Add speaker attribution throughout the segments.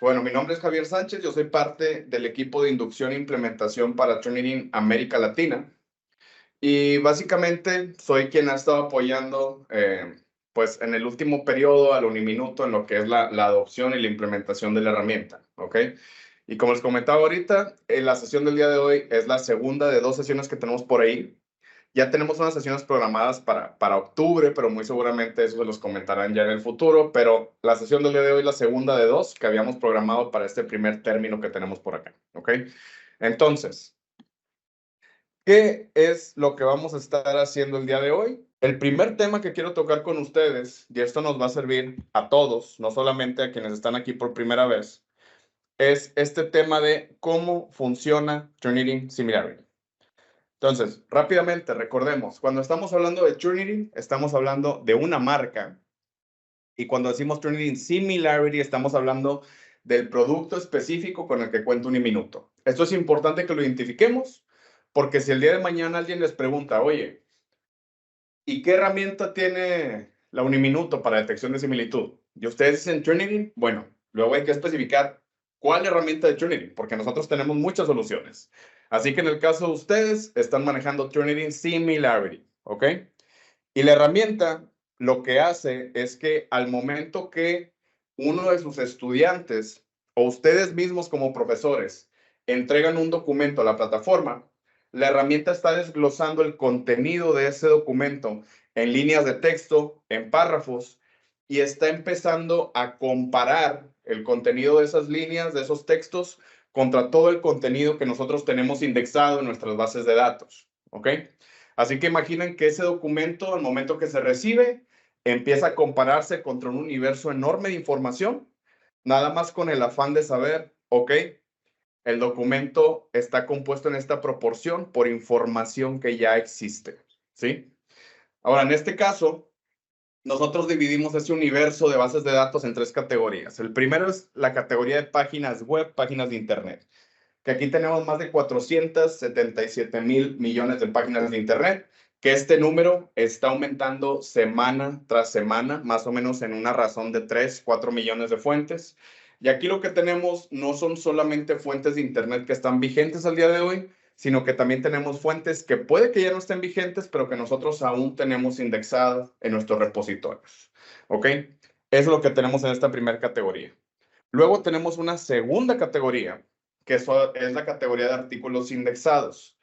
Speaker 1: Bueno, mi nombre es Javier Sánchez, yo soy parte del equipo de inducción e implementación para Turnitin América Latina y básicamente soy quien ha estado apoyando pues en el último periodo al Uniminuto en lo que es la adopción y la implementación de la herramienta, ¿ok? Y como les comentaba ahorita, la sesión del día de hoy es la segunda de 2 sesiones que tenemos por ahí. Ya tenemos unas sesiones programadas para octubre, pero muy seguramente eso se los comentarán ya en el futuro. Pero la sesión del día de hoy es la segunda de 2 que habíamos programado para este primer término que tenemos por acá. ¿Ok? Entonces, ¿qué es lo que vamos a estar haciendo el día de hoy? El primer tema que quiero tocar con ustedes, y esto nos va a servir a todos, no solamente a quienes están aquí por primera vez, es este tema de cómo funciona Turnitin Similarity. Entonces, rápidamente recordemos, cuando estamos hablando de Turnitin, estamos hablando de una marca. Y cuando decimos Turnitin Similarity, estamos hablando del producto específico con el que cuenta Uniminuto. Esto es importante que lo identifiquemos, porque si el día de mañana alguien les pregunta, oye, ¿y qué herramienta tiene la Uniminuto para detección de similitud? Y ustedes dicen Turnitin, bueno, luego hay que especificar cuál herramienta de Turnitin, porque nosotros tenemos muchas soluciones. Así que en el caso de ustedes, están manejando Turnitin Similarity, ¿ok? Y la herramienta lo que hace es que al momento que uno de sus estudiantes o ustedes mismos como profesores entregan un documento a la plataforma, la herramienta está desglosando el contenido de ese documento en líneas de texto, en párrafos, y está empezando a comparar el contenido de esas líneas, de esos textos, contra todo el contenido que nosotros tenemos indexado en nuestras bases de datos. ¿Ok? Así que imaginen que ese documento, al momento que se recibe, empieza a compararse contra un universo enorme de información, nada más con el afán de saber, ok, el documento está compuesto en esta proporción por información que ya existe, ¿sí? Ahora, en este caso, nosotros dividimos ese universo de bases de datos en 3 categorías. El primero es la categoría de páginas web, páginas de Internet, que aquí tenemos más de 477 millones de páginas de Internet, que este número está aumentando semana tras semana, más o menos en una razón de 3, 4 millones de fuentes. Y aquí lo que tenemos no son solamente fuentes de Internet que están vigentes al día de hoy, sino que también tenemos fuentes que puede que ya no estén vigentes, pero que nosotros aún tenemos indexadas en nuestros repositorios. ¿Ok? Eso es lo que tenemos en esta primera categoría. Luego tenemos una segunda categoría, que es la categoría de artículos indexados.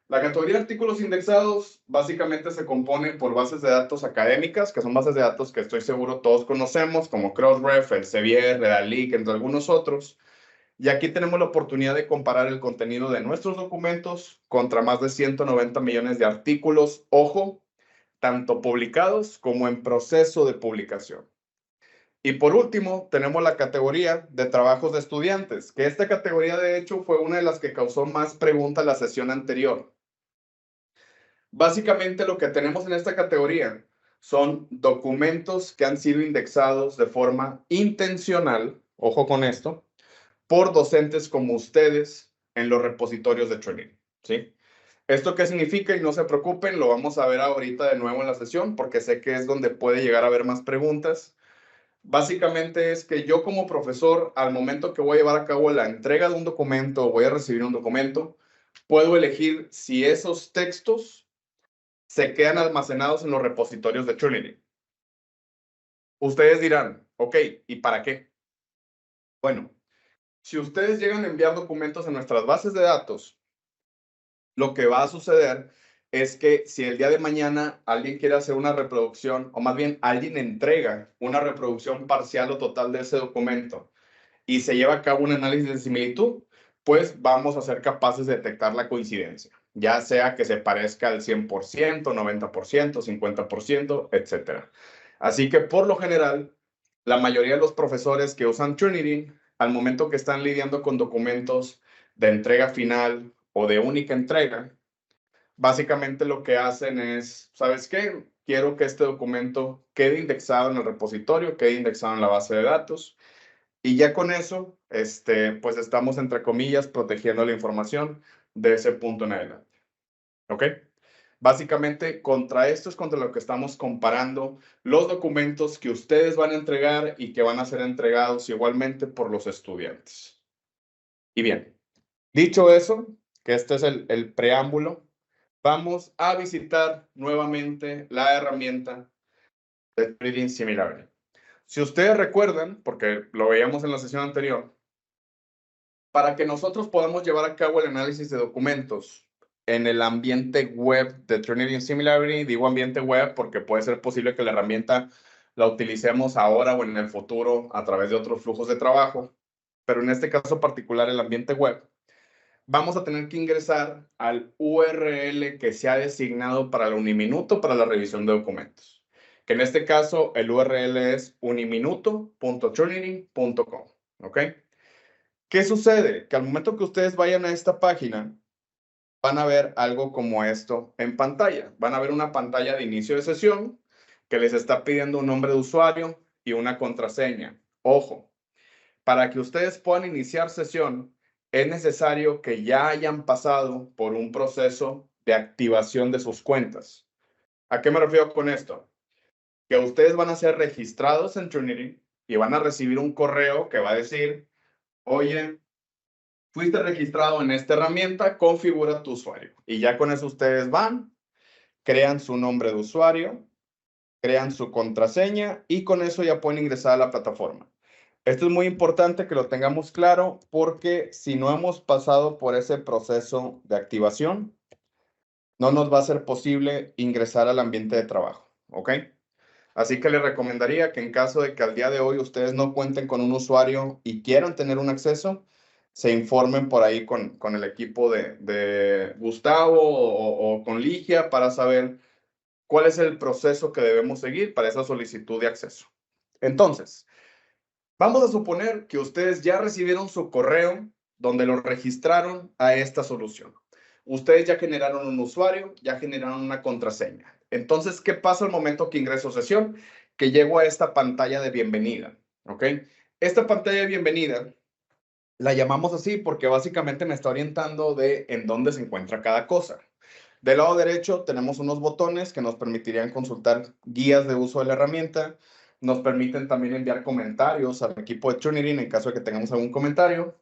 Speaker 1: La categoría de artículos indexados básicamente se compone por bases de datos académicas, que son bases de datos que estoy seguro todos conocemos, como Crossref, Elsevier, Redalic, entre algunos otros. Y aquí tenemos la oportunidad de comparar el contenido de nuestros documentos contra más de 190 millones de artículos, ojo, tanto publicados como en proceso de publicación. Y por último, tenemos la categoría de trabajos de estudiantes, que esta categoría de hecho fue una de las que causó más preguntas la sesión anterior. Básicamente lo que tenemos en esta categoría son documentos que han sido indexados de forma intencional, ojo con esto, por docentes como ustedes en los repositorios de training, ¿sí? ¿Esto qué significa? Y no se preocupen, lo vamos a ver ahorita de nuevo en la sesión, porque sé que es donde puede llegar a haber más preguntas. Básicamente es que yo como profesor, al momento que voy a llevar a cabo la entrega de un documento o voy a recibir un documento, puedo elegir si esos textos se quedan almacenados en los repositorios de Trinity. Ustedes dirán, ok, ¿y para qué? Bueno, si ustedes llegan a enviar documentos en nuestras bases de datos, lo que va a suceder es que si el día de mañana alguien quiere hacer una reproducción, o más bien alguien entrega una reproducción parcial o total de ese documento, y se lleva a cabo un análisis de similitud, pues vamos a ser capaces de detectar la coincidencia, ya sea que se parezca al 100%, 90%, 50%, etc. Así que por lo general, la mayoría de los profesores que usan Trinity, al momento que están lidiando con documentos de entrega final o de única entrega, básicamente lo que hacen es, ¿sabes qué? Quiero que este documento quede indexado en el repositorio, quede indexado en la base de datos. Y ya con eso, pues estamos, entre comillas, protegiendo la información de ese punto en adelante. ¿Ok? Básicamente, contra esto es contra lo que estamos comparando los documentos que ustedes van a entregar y que van a ser entregados igualmente por los estudiantes. Y bien, dicho eso, que este es el preámbulo, vamos a visitar nuevamente la herramienta de Reading Similarity. Si ustedes recuerdan, porque lo veíamos en la sesión anterior, para que nosotros podamos llevar a cabo el análisis de documentos en el ambiente web de Trinity Similarity, digo ambiente web porque puede ser posible que la herramienta la utilicemos ahora o en el futuro a través de otros flujos de trabajo, pero en este caso particular el ambiente web, vamos a tener que ingresar al URL que se ha designado para el Uniminuto para la revisión de documentos, que en este caso el URL es uniminuto.trinity.com, ¿ok? ¿Qué sucede? Que al momento que ustedes vayan a esta página, van a ver algo como esto en pantalla. Van a ver una pantalla de inicio de sesión que les está pidiendo un nombre de usuario y una contraseña. Ojo, para que ustedes puedan iniciar sesión, es necesario que ya hayan pasado por un proceso de activación de sus cuentas. ¿A qué me refiero con esto? Que ustedes van a ser registrados en Trinity y van a recibir un correo que va a decir, oye, fuiste registrado en esta herramienta, configura tu usuario. Y ya con eso ustedes van, crean su nombre de usuario, crean su contraseña y con eso ya pueden ingresar a la plataforma. Esto es muy importante que lo tengamos claro porque si no hemos pasado por ese proceso de activación, no nos va a ser posible ingresar al ambiente de trabajo, ¿ok? Así que les recomendaría que en caso de que al día de hoy ustedes no cuenten con un usuario y quieran tener un acceso, se informen por ahí con el equipo de Gustavo o con Ligia para saber cuál es el proceso que debemos seguir para esa solicitud de acceso. Entonces, vamos a suponer que ustedes ya recibieron su correo donde lo registraron a esta solución. Ustedes ya generaron un usuario, ya generaron una contraseña. Entonces, ¿qué pasa al momento que ingreso a sesión? Que llego a esta pantalla de bienvenida, ¿ok? Esta pantalla de bienvenida la llamamos así porque básicamente me está orientando de en dónde se encuentra cada cosa. Del lado derecho tenemos unos botones que nos permitirían consultar guías de uso de la herramienta. Nos permiten también enviar comentarios al equipo de Trinity en caso de que tengamos algún comentario.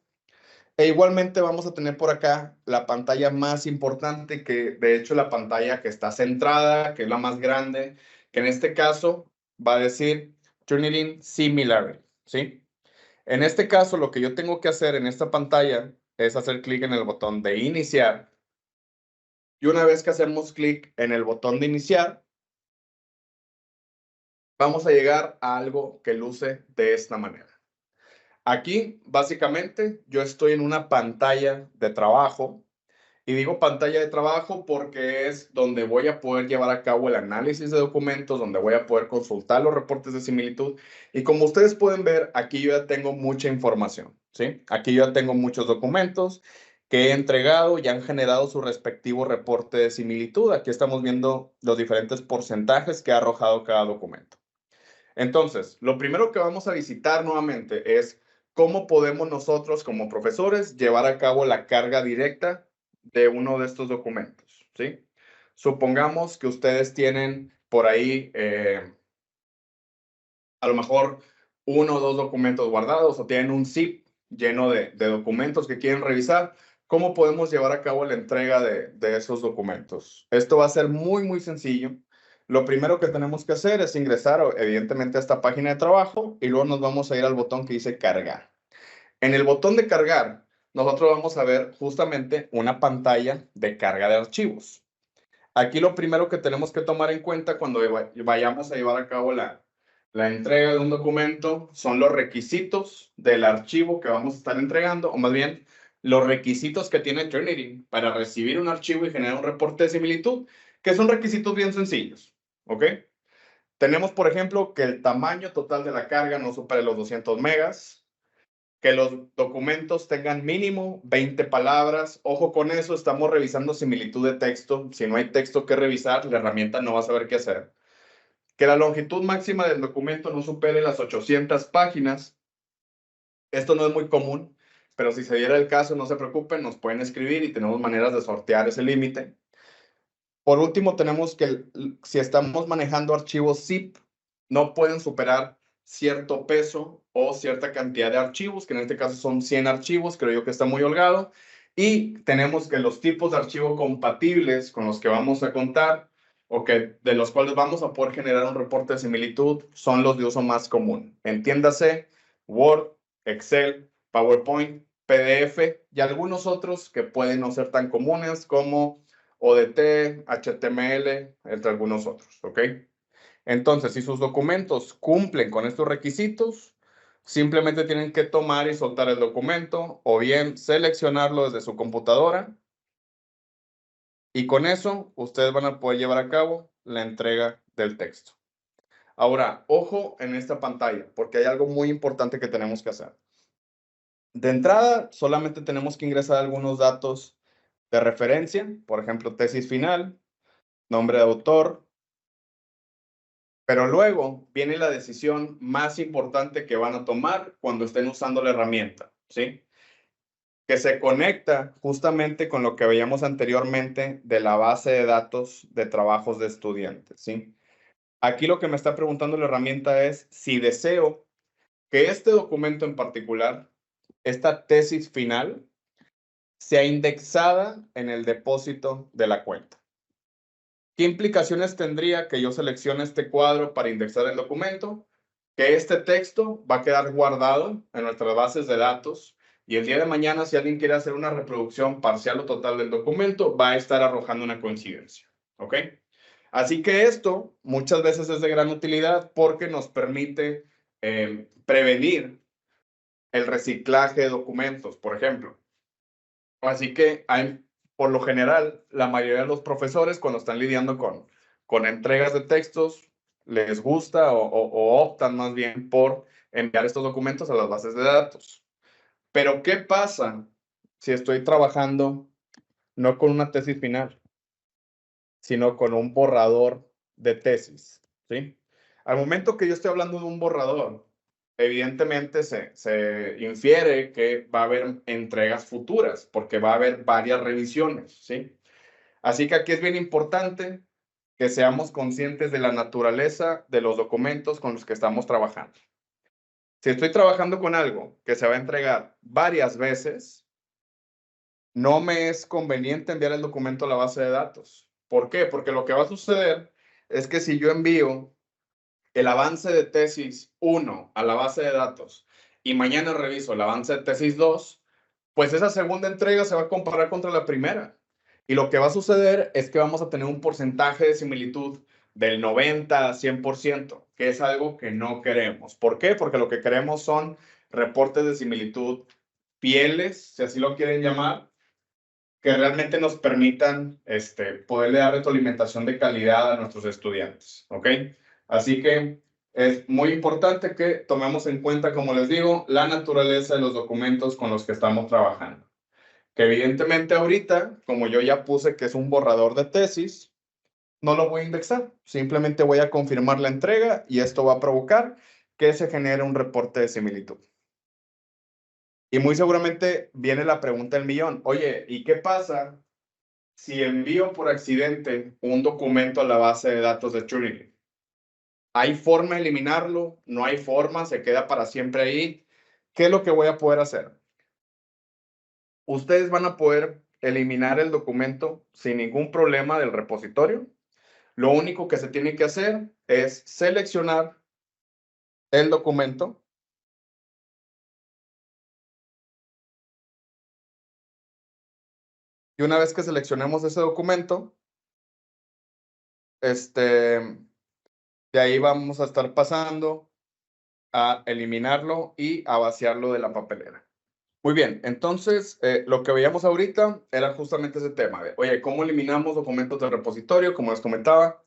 Speaker 1: E igualmente vamos a tener por acá la pantalla más importante, que de hecho la pantalla que está centrada, que es la más grande, que en este caso va a decir Trinity Similarity, ¿sí? En este caso, lo que yo tengo que hacer en esta pantalla es hacer clic en el botón de iniciar. Y una vez que hacemos clic en el botón de iniciar, vamos a llegar a algo que luce de esta manera. Aquí, básicamente, yo estoy en una pantalla de trabajo. Y digo pantalla de trabajo porque es donde voy a poder llevar a cabo el análisis de documentos, donde voy a poder consultar los reportes de similitud. Y como ustedes pueden ver, aquí yo ya tengo mucha información, ¿sí? Aquí yo ya tengo muchos documentos que he entregado y han generado su respectivo reporte de similitud. Aquí estamos viendo los diferentes porcentajes que ha arrojado cada documento. Entonces, lo primero que vamos a visitar nuevamente es cómo podemos nosotros como profesores llevar a cabo la carga directa de uno de estos documentos, ¿sí? Supongamos que ustedes tienen por ahí a lo mejor uno o dos documentos guardados o tienen un zip lleno de documentos que quieren revisar. ¿Cómo podemos llevar a cabo la entrega de esos documentos? Esto va a ser muy sencillo. Lo primero que tenemos que hacer es ingresar, evidentemente, a esta página de trabajo y luego nos vamos a ir al botón que dice cargar. En el botón de cargar, nosotros vamos a ver justamente una pantalla de carga de archivos. Aquí lo primero que tenemos que tomar en cuenta cuando vayamos a llevar a cabo la entrega de un documento son los requisitos del archivo que vamos a estar entregando, o más bien los requisitos que tiene Trinity para recibir un archivo y generar un reporte de similitud, que son requisitos bien sencillos, ¿ok? Tenemos, por ejemplo, que el tamaño total de la carga no supere los 200 megas, que los documentos tengan mínimo 20 palabras. Ojo con eso, estamos revisando similitud de texto. Si no hay texto que revisar, la herramienta no va a saber qué hacer. Que la longitud máxima del documento no supere las 800 páginas. Esto no es muy común, pero si se diera el caso, no se preocupen, nos pueden escribir y tenemos maneras de sortear ese límite. Por último, tenemos que si estamos manejando archivos zip, no pueden superar cierto peso o cierta cantidad de archivos, que en este caso son 100 archivos, creo yo que está muy holgado. Y tenemos que los tipos de archivo compatibles con los que vamos a contar o que de los cuales vamos a poder generar un reporte de similitud son los de uso más común. Entiéndase, Word, Excel, PowerPoint, PDF y algunos otros que pueden no ser tan comunes como ODT, HTML, entre algunos otros, ¿ok? Entonces, si sus documentos cumplen con estos requisitos, simplemente tienen que tomar y soltar el documento o bien seleccionarlo desde su computadora y con eso ustedes van a poder llevar a cabo la entrega del texto. Ahora, ojo en esta pantalla, porque hay algo muy importante que tenemos que hacer. De entrada, solamente tenemos que ingresar algunos datos de referencia, por ejemplo, tesis final, nombre de autor, pero luego viene la decisión más importante que van a tomar cuando estén usando la herramienta, ¿sí? Que se conecta justamente con lo que veíamos anteriormente de la base de datos de trabajos de estudiantes, ¿sí? Aquí lo que me está preguntando la herramienta es si deseo que este documento en particular, esta tesis final, sea indexada en el depósito de la cuenta. ¿Qué implicaciones tendría que yo seleccione este cuadro para indexar el documento? Que este texto va a quedar guardado en nuestras bases de datos y el día de mañana, si alguien quiere hacer una reproducción parcial o total del documento, va a estar arrojando una coincidencia. ¿Ok? Así que esto muchas veces es de gran utilidad porque nos permite prevenir el reciclaje de documentos, por ejemplo. Así que por lo general, la mayoría de los profesores cuando están lidiando con entregas de textos, les gusta o optan más bien por enviar estos documentos a las bases de datos. Pero, ¿qué pasa si estoy trabajando no con una tesis final, sino con un borrador de tesis? ¿Sí? Al momento que yo estoy hablando de un borrador, evidentemente se infiere que va a haber entregas futuras, porque va a haber varias revisiones, ¿sí? Así que aquí es bien importante que seamos conscientes de la naturaleza de los documentos con los que estamos trabajando. Si estoy trabajando con algo que se va a entregar varias veces, no me es conveniente enviar el documento a la base de datos. ¿Por qué? Porque lo que va a suceder es que si yo envío el avance de tesis 1 a la base de datos y mañana reviso el avance de tesis 2, pues esa segunda entrega se va a comparar contra la primera. Y lo que va a suceder es que vamos a tener un porcentaje de similitud del 90 a 100%, que es algo que no queremos. ¿Por qué? Porque lo que queremos son reportes de similitud fieles, si así lo quieren llamar, que realmente nos permitan poderle dar retroalimentación de calidad a nuestros estudiantes, ¿ok? Así que es muy importante que tomemos en cuenta, como les digo, la naturaleza de los documentos con los que estamos trabajando. Que evidentemente ahorita, como yo ya puse que es un borrador de tesis, no lo voy a indexar. Simplemente voy a confirmar la entrega y esto va a provocar que se genere un reporte de similitud. Y muy seguramente viene la pregunta del millón. Oye, ¿y qué pasa si envío por accidente un documento a la base de datos de Trinity? ¿Hay forma de eliminarlo? ¿No hay forma? ¿Se queda para siempre ahí? ¿Qué es lo que voy a poder hacer? Ustedes van a poder eliminar el documento sin ningún problema del repositorio. Lo único que se tiene que hacer es seleccionar el documento. Y una vez que seleccionemos ese documento, de ahí vamos a estar pasando a eliminarlo y a vaciarlo de la papelera. Muy bien, entonces lo que veíamos ahorita era justamente ese tema de, oye, ¿cómo eliminamos documentos del repositorio? Como les comentaba,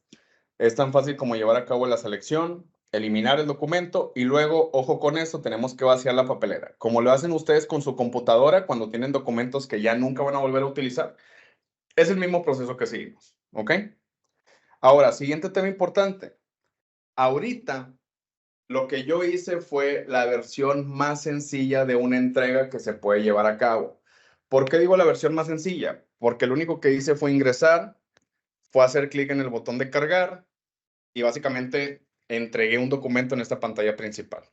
Speaker 1: es tan fácil como llevar a cabo la selección, eliminar el documento y luego, ojo con eso, tenemos que vaciar la papelera. Como lo hacen ustedes con su computadora cuando tienen documentos que ya nunca van a volver a utilizar, es el mismo proceso que seguimos, ¿ok? Ahora, siguiente tema importante. Ahorita, lo que yo hice fue la versión más sencilla de una entrega que se puede llevar a cabo. ¿Por qué digo la versión más sencilla? Porque lo único que hice fue ingresar fue hacer clic en el botón de cargar y básicamente entregué un documento en esta pantalla principal.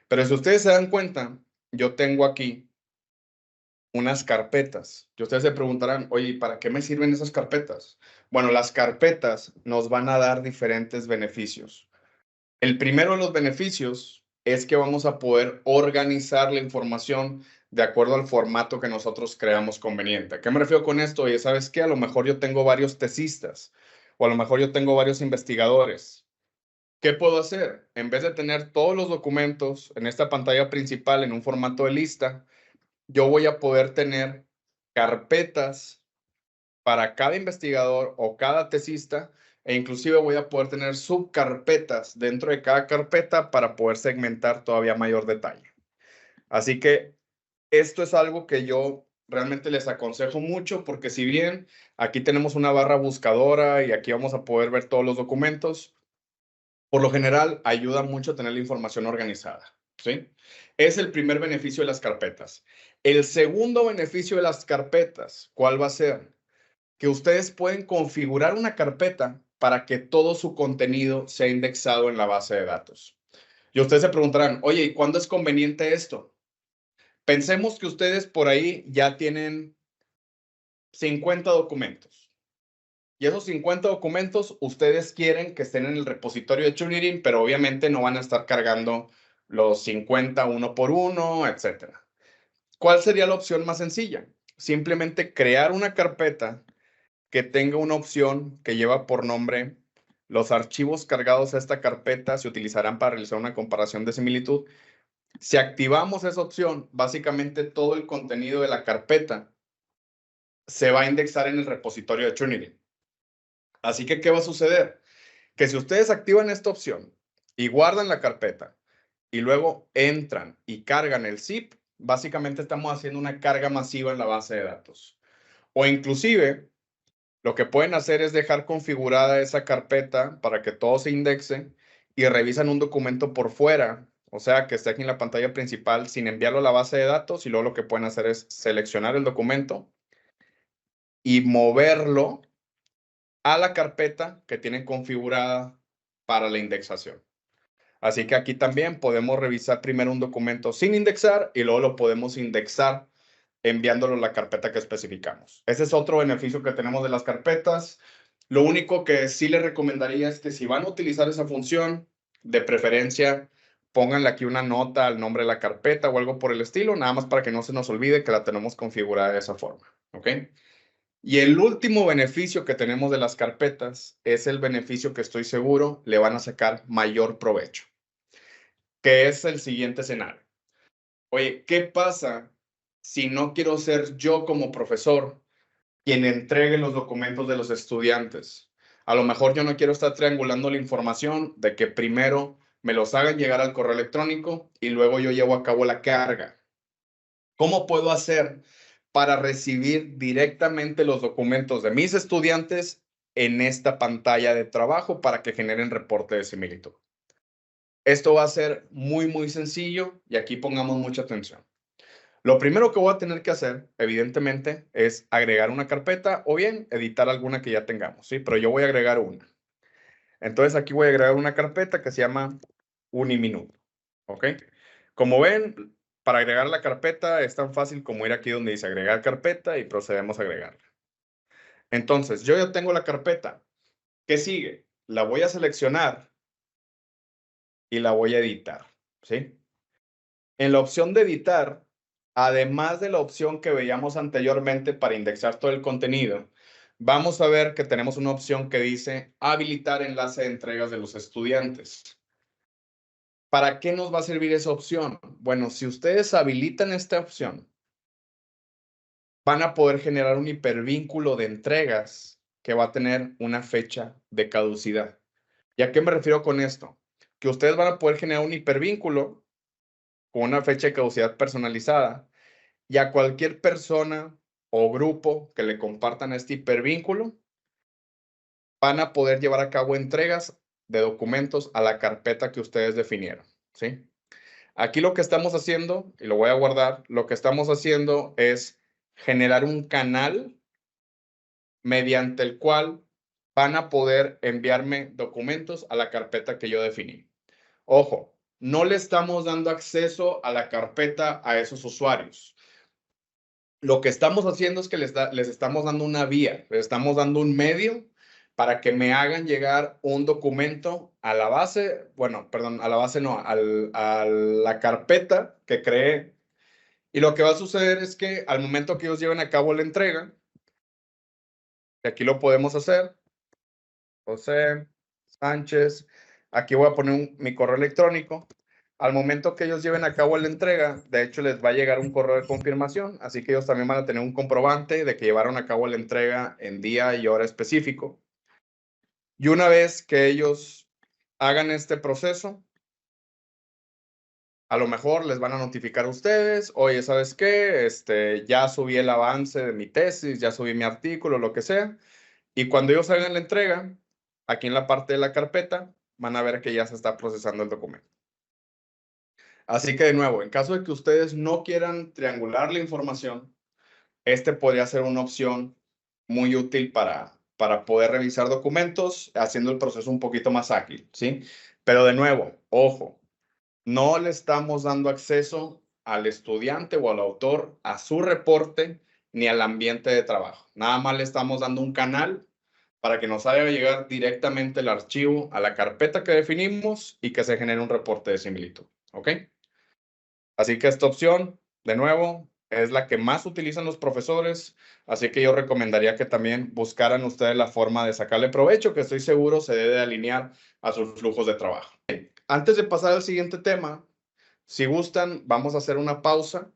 Speaker 1: Pero si ustedes se dan cuenta, yo tengo aquí unas carpetas. Y ustedes se preguntarán, oye, ¿para qué me sirven esas carpetas? Bueno, las carpetas nos van a dar diferentes beneficios. El primero de los beneficios es que vamos a poder organizar la información de acuerdo al formato que nosotros creamos conveniente. ¿A qué me refiero con esto? Oye, ¿sabes qué? A lo mejor yo tengo varios tesistas o a lo mejor yo tengo varios investigadores. ¿Qué puedo hacer? En vez de tener todos los documentos en esta pantalla principal en un formato de lista, yo voy a poder tener carpetas para cada investigador o cada tesista e inclusive voy a poder tener subcarpetas dentro de cada carpeta para poder segmentar todavía mayor detalle. Así que esto es algo que yo realmente les aconsejo mucho porque si bien aquí tenemos una barra buscadora y aquí vamos a poder ver todos los documentos, por lo general ayuda mucho tener la información organizada, ¿sí? Es el primer beneficio de las carpetas. El segundo beneficio de las carpetas, ¿cuál va a ser? Que ustedes pueden configurar una carpeta para que todo su contenido sea indexado en la base de datos. Y ustedes se preguntarán, oye, ¿y cuándo es conveniente esto? Pensemos que ustedes por ahí ya tienen 50 documentos. Y esos 50 documentos ustedes quieren que estén en el repositorio de Turnitin, pero obviamente no van a estar cargando los 50 uno por uno, etcétera. ¿Cuál sería la opción más sencilla? Simplemente crear una carpeta que tenga una opción que lleva por nombre los archivos cargados a esta carpeta se utilizarán para realizar una comparación de similitud. Si activamos esa opción, básicamente todo el contenido de la carpeta se va a indexar en el repositorio de Turnitin. Así que, ¿qué va a suceder? Que si ustedes activan esta opción y guardan la carpeta y luego entran y cargan el zip, básicamente estamos haciendo una carga masiva en la base de datos. O inclusive, lo que pueden hacer es dejar configurada esa carpeta para que todo se indexe y revisan un documento por fuera, o sea, que esté aquí en la pantalla principal sin enviarlo a la base de datos y luego lo que pueden hacer es seleccionar el documento y moverlo a la carpeta que tienen configurada para la indexación. Así que aquí también podemos revisar primero un documento sin indexar y luego lo podemos indexar enviándolo a la carpeta que especificamos. Ese es otro beneficio que tenemos de las carpetas. Lo único que sí les recomendaría es que si van a utilizar esa función, de preferencia, pónganle aquí una nota al nombre de la carpeta o algo por el estilo, nada más para que no se nos olvide que la tenemos configurada de esa forma. ¿Ok? Y el último beneficio que tenemos de las carpetas es el beneficio que estoy seguro le van a sacar mayor provecho, que es el siguiente escenario. Oye, ¿qué pasa si no quiero ser yo como profesor quien entregue los documentos de los estudiantes? A lo mejor yo no quiero estar triangulando la información de que primero me los hagan llegar al correo electrónico y luego yo llevo a cabo la carga. ¿Cómo puedo hacer para recibir directamente los documentos de mis estudiantes en esta pantalla de trabajo para que generen reporte de similitud? Esto va a ser muy, muy sencillo y aquí pongamos mucha atención. Lo primero que voy a tener que hacer, evidentemente, es agregar una carpeta o bien editar alguna que ya tengamos, ¿sí? Pero yo voy a agregar una. Entonces aquí voy a agregar una carpeta que se llama Uniminuto, ¿ok? Como ven, para agregar la carpeta es tan fácil como ir aquí donde dice agregar carpeta y procedemos a agregarla. Entonces, yo ya tengo la carpeta. ¿Qué sigue? La voy a seleccionar y la voy a editar, ¿sí? En la opción de editar, además de la opción que veíamos anteriormente para indexar todo el contenido, vamos a ver que tenemos una opción que dice habilitar enlace de entregas de los estudiantes. ¿Para qué nos va a servir esa opción? Bueno, si ustedes habilitan esta opción, van a poder generar un hipervínculo de entregas que va a tener una fecha de caducidad. ¿Y a qué me refiero con esto? Que ustedes van a poder generar un hipervínculo con una fecha de caducidad personalizada y a cualquier persona o grupo que le compartan este hipervínculo van a poder llevar a cabo entregas de documentos a la carpeta que ustedes definieron, ¿sí? Aquí lo que estamos haciendo, y lo voy a guardar, lo que estamos haciendo es generar un canal mediante el cual van a poder enviarme documentos a la carpeta que yo definí. Ojo, no le estamos dando acceso a la carpeta a esos usuarios. Lo que estamos haciendo es que les estamos dando una vía, les estamos dando un medio para que me hagan llegar un documento a la base, bueno, perdón, a la base no, a la carpeta que creé. Y lo que va a suceder es que al momento que ellos lleven a cabo la entrega, y aquí lo podemos hacer, José Sánchez, aquí voy a poner mi correo electrónico. Al momento que ellos lleven a cabo la entrega, de hecho les va a llegar un correo de confirmación, así que ellos también van a tener un comprobante de que llevaron a cabo la entrega en día y hora específico. Y una vez que ellos hagan este proceso, a lo mejor les van a notificar a ustedes, oye, ¿sabes qué? Ya subí el avance de mi tesis, ya subí mi artículo, lo que sea. Y cuando ellos hagan la entrega, aquí en la parte de la carpeta, van a ver que ya se está procesando el documento. Así que de nuevo, en caso de que ustedes no quieran triangular la información, podría ser una opción muy útil para poder revisar documentos, haciendo el proceso un poquito más ágil, ¿sí? Pero de nuevo, ojo, no le estamos dando acceso al estudiante o al autor a su reporte ni al ambiente de trabajo. Nada más le estamos dando un canal para que nos haga llegar directamente el archivo a la carpeta que definimos y que se genere un reporte de similitud, ¿ok? Así que esta opción, de nuevo, es la que más utilizan los profesores, así que yo recomendaría que también buscaran ustedes la forma de sacarle provecho, que estoy seguro se debe alinear a sus flujos de trabajo. Antes de pasar al siguiente tema, si gustan, vamos a hacer una pausa.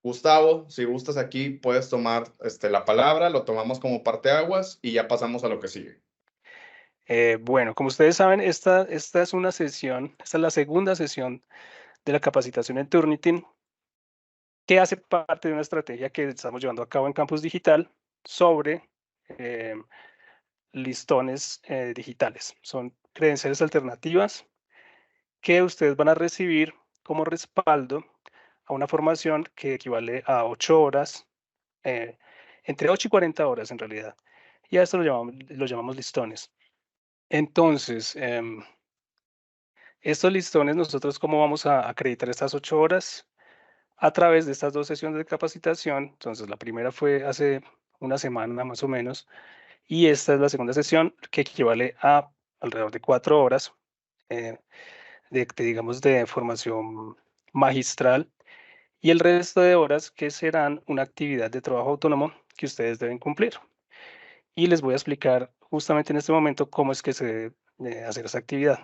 Speaker 1: Gustavo, si gustas aquí, puedes tomar la palabra, lo tomamos como parteaguas y ya pasamos a lo que sigue.
Speaker 2: Bueno, como ustedes saben, esta es una sesión, esta es la segunda sesión de la capacitación en Turnitin, que hace parte de una estrategia que estamos llevando a cabo en Campus Digital sobre listones digitales. Son credenciales alternativas que ustedes van a recibir como respaldo a una formación que equivale a 8 horas, entre 8 y 40 horas en realidad. Y a esto lo llamamos listones. Entonces, estos listones, nosotros cómo vamos a acreditar estas 8 horas a través de estas 2 sesiones de capacitación. Entonces, la primera fue hace una semana más o menos, y esta es la segunda sesión que equivale a alrededor de 4 horas digamos, de formación magistral, y el resto de horas que serán una actividad de trabajo autónomo que ustedes deben cumplir. Y les voy a explicar justamente en este momento cómo es que se debe hacer esa actividad.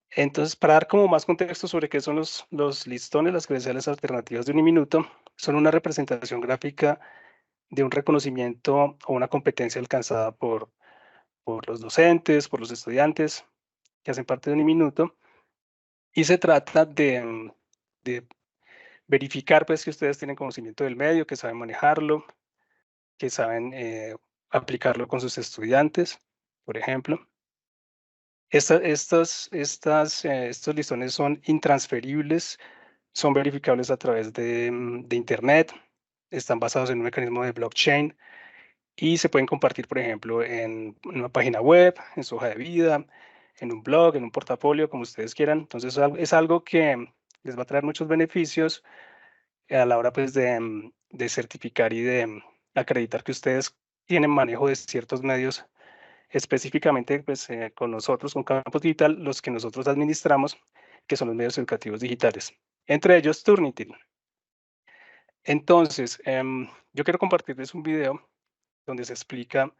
Speaker 2: Entonces, para dar como más contexto sobre qué son los listones, las credenciales alternativas de Uniminuto, son una representación gráfica de un reconocimiento o una competencia alcanzada por los docentes, por los estudiantes que hacen parte de Uniminuto, y se trata de verificar pues que ustedes tienen conocimiento del medio, que saben manejarlo, que saben aplicarlo con sus estudiantes, por ejemplo. Estos listones son intransferibles, son verificables a través de Internet, están basados en un mecanismo de blockchain y se pueden compartir, por ejemplo, en una página web, en su hoja de vida, en un blog, en un portafolio, como ustedes quieran. Entonces es algo que les va a traer muchos beneficios a la hora pues de certificar y de acreditar que ustedes tienen manejo de ciertos medios, específicamente pues con nosotros, con Campus Digital, los que nosotros administramos, que son los medios educativos digitales, entre ellos Turnitin. Entonces, yo quiero compartirles un video donde se explica,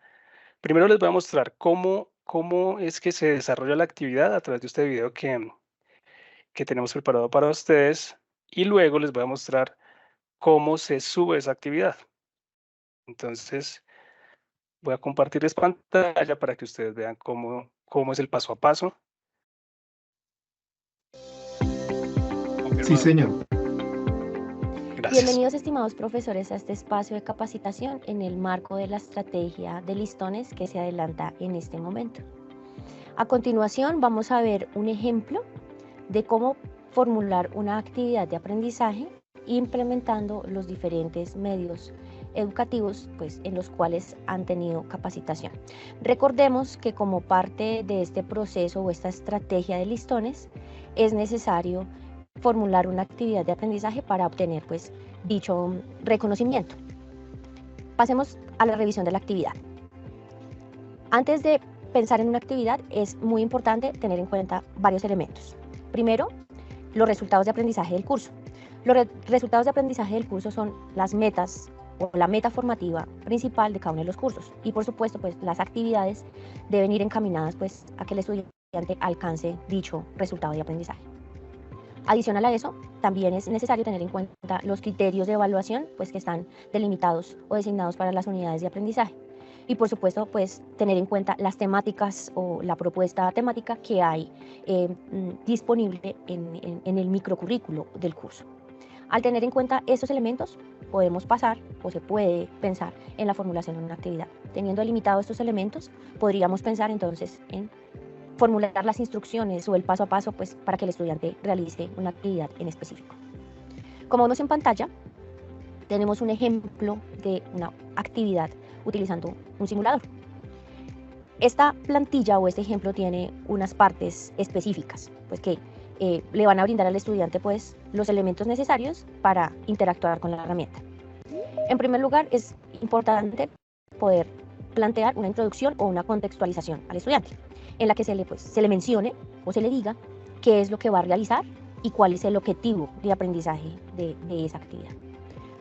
Speaker 2: primero les voy a mostrar cómo es que se desarrolla la actividad a través de este video que tenemos preparado para ustedes, y luego les voy a mostrar cómo se sube esa actividad. Entonces, voy a compartirles pantalla para que ustedes vean cómo es el paso a paso.
Speaker 3: Sí, señor.
Speaker 2: Gracias.
Speaker 4: Bienvenidos, estimados profesores, a este espacio de capacitación en el marco de la estrategia de listones que se adelanta en este momento. A continuación, vamos a ver un ejemplo de cómo formular una actividad de aprendizaje implementando los diferentes medios educativos pues, en los cuales han tenido capacitación. Recordemos que como parte de este proceso o esta estrategia de listones, es necesario formular una actividad de aprendizaje para obtener pues, dicho reconocimiento. Pasemos a la revisión de la actividad. Antes de pensar en una actividad, es muy importante tener en cuenta varios elementos. Primero, los resultados de aprendizaje del curso. Los resultados de aprendizaje del curso son las metas o la meta formativa principal de cada uno de los cursos. Y por supuesto, pues las actividades deben ir encaminadas pues, a que el estudiante alcance dicho resultado de aprendizaje. Adicional a eso, también es necesario tener en cuenta los criterios de evaluación pues, que están delimitados o designados para las unidades de aprendizaje. Y por supuesto, pues tener en cuenta las temáticas o la propuesta temática que hay disponible en el microcurrículo del curso. Al tener en cuenta estos elementos, podemos pasar o se puede pensar en la formulación de una actividad. Teniendo delimitados estos elementos, podríamos pensar entonces en formular las instrucciones o el paso a paso pues, para que el estudiante realice una actividad en específico. Como vemos en pantalla, tenemos un ejemplo de una actividad utilizando un simulador. Esta plantilla o este ejemplo tiene unas partes específicas, pues que le van a brindar al estudiante pues, los elementos necesarios para interactuar con la herramienta. En primer lugar, es importante poder plantear una introducción o una contextualización al estudiante, en la que se le mencione o se le diga qué es lo que va a realizar y cuál es el objetivo de aprendizaje de esa actividad.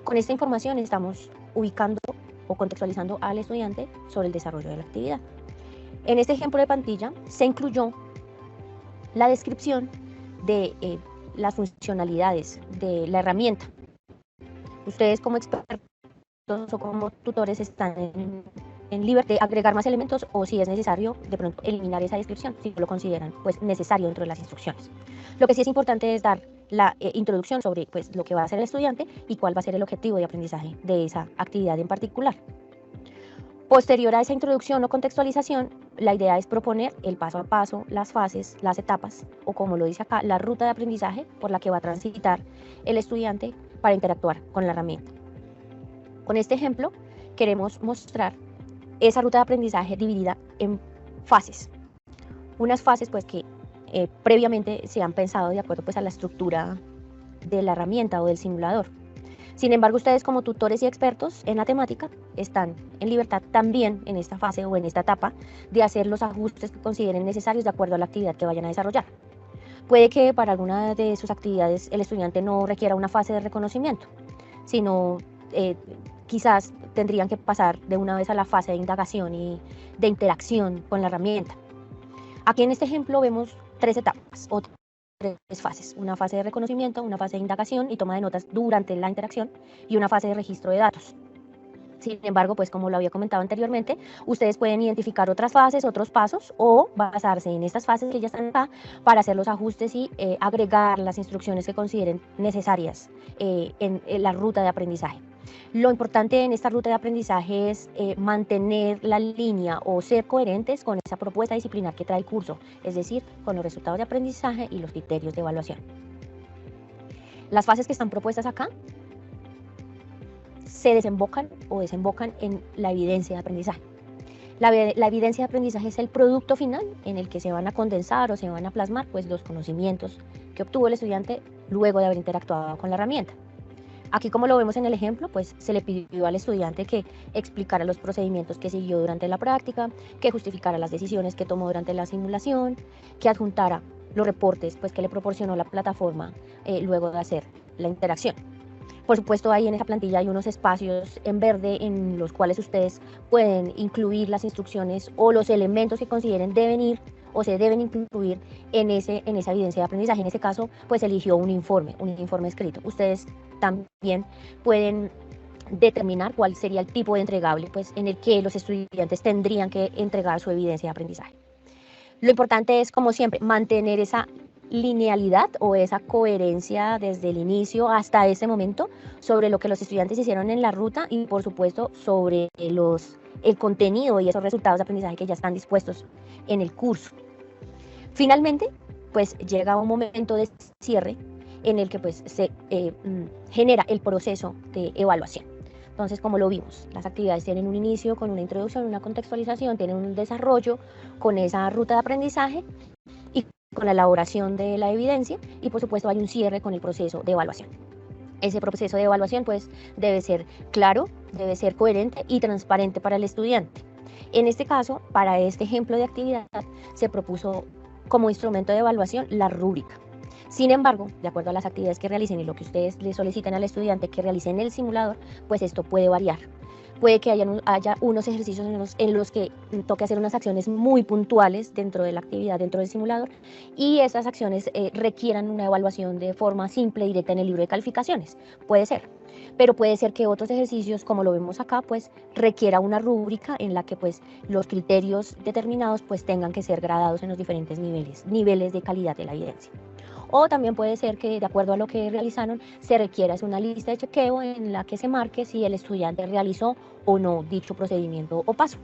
Speaker 4: Con esta información estamos ubicando o contextualizando al estudiante sobre el desarrollo de la actividad. En este ejemplo de plantilla se incluyó la descripción de las funcionalidades de la herramienta. Ustedes como expertos o como tutores están en libertad de agregar más elementos o si es necesario de pronto eliminar esa descripción si lo consideran pues, necesario dentro de las instrucciones. Lo que sí es importante es dar la introducción sobre pues, lo que va a hacer el estudiante y cuál va a ser el objetivo de aprendizaje de esa actividad en particular. Posterior a esa introducción o contextualización, la idea es proponer el paso a paso, las fases, las etapas, o como lo dice acá, la ruta de aprendizaje por la que va a transitar el estudiante para interactuar con la herramienta. Con este ejemplo, queremos mostrar esa ruta de aprendizaje dividida en fases. Unas fases pues, que previamente se han pensado de acuerdo pues, a la estructura de la herramienta o del simulador. Sin embargo, ustedes como tutores y expertos en la temática están en libertad también en esta fase o en esta etapa de hacer los ajustes que consideren necesarios de acuerdo a la actividad que vayan a desarrollar. Puede que para alguna de sus actividades el estudiante no requiera una fase de reconocimiento, sino quizás tendrían que pasar de una vez a la fase de indagación y de interacción con la herramienta. Aquí en este ejemplo vemos 3 etapas o 3 fases, una fase de reconocimiento, una fase de indagación y toma de notas durante la interacción y una fase de registro de datos. Sin embargo, pues como lo había comentado anteriormente, ustedes pueden identificar otras fases, otros pasos o basarse en estas fases que ya están acá para hacer los ajustes y agregar las instrucciones que consideren necesarias en la ruta de aprendizaje. Lo importante en esta ruta de aprendizaje es mantener la línea o ser coherentes con esa propuesta disciplinar que trae el curso, es decir, con los resultados de aprendizaje y los criterios de evaluación. Las fases que están propuestas acá se desembocan en la evidencia de aprendizaje. La evidencia de aprendizaje es el producto final en el que se van a condensar o se van a plasmar pues, los conocimientos que obtuvo el estudiante luego de haber interactuado con la herramienta. Aquí, como lo vemos en el ejemplo, pues se le pidió al estudiante que explicara los procedimientos que siguió durante la práctica, que justificara las decisiones que tomó durante la simulación, que adjuntara los reportes pues, que le proporcionó la plataforma luego de hacer la interacción. Por supuesto, ahí en esa plantilla hay unos espacios en verde en los cuales ustedes pueden incluir las instrucciones o los elementos que consideren deben ir o se deben incluir en esa evidencia de aprendizaje. En ese caso, pues eligió un informe escrito. Ustedes también pueden determinar cuál sería el tipo de entregable pues, en el que los estudiantes tendrían que entregar su evidencia de aprendizaje. Lo importante es, como siempre, mantener esa linealidad o esa coherencia desde el inicio hasta ese momento sobre lo que los estudiantes hicieron en la ruta y, por supuesto, sobre el contenido y esos resultados de aprendizaje que ya están dispuestos en el curso. Finalmente, pues llega un momento de cierre en el que pues, se genera el proceso de evaluación. Entonces, como lo vimos, las actividades tienen un inicio con una introducción, una contextualización, tienen un desarrollo con esa ruta de aprendizaje y con la elaboración de la evidencia, y por supuesto hay un cierre con el proceso de evaluación. Ese proceso de evaluación pues debe ser claro, debe ser coherente y transparente para el estudiante. En este caso, para este ejemplo de actividad, se propuso como instrumento de evaluación la rúbrica. Sin embargo, de acuerdo a las actividades que realicen y lo que ustedes le soliciten al estudiante que realice en el simulador, pues esto puede variar. Puede que haya unos ejercicios en los que toque hacer unas acciones muy puntuales dentro de la actividad, dentro del simulador, y esas acciones requieran una evaluación de forma simple, directa en el libro de calificaciones. Puede ser. Pero puede ser que otros ejercicios, como lo vemos acá, pues requiera una rúbrica en la que pues los criterios determinados pues tengan que ser gradados en los diferentes niveles de calidad de la evidencia. O también puede ser que, de acuerdo a lo que realizaron, se requiera una lista de chequeo en la que se marque si el estudiante realizó o no dicho procedimiento o paso.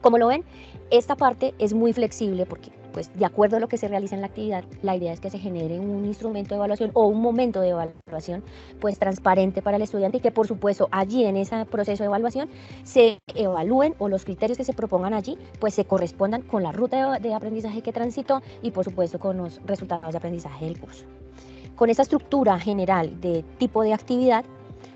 Speaker 4: Como lo ven, esta parte es muy flexible porque, pues, de acuerdo a lo que se realiza en la actividad, la idea es que se genere un instrumento de evaluación o un momento de evaluación, pues, transparente para el estudiante y que, por supuesto, allí en ese proceso de evaluación se evalúen o los criterios que se propongan allí, pues, se correspondan con la ruta de aprendizaje que transitó y, por supuesto, con los resultados de aprendizaje del curso. Con esta estructura general de tipo de actividad,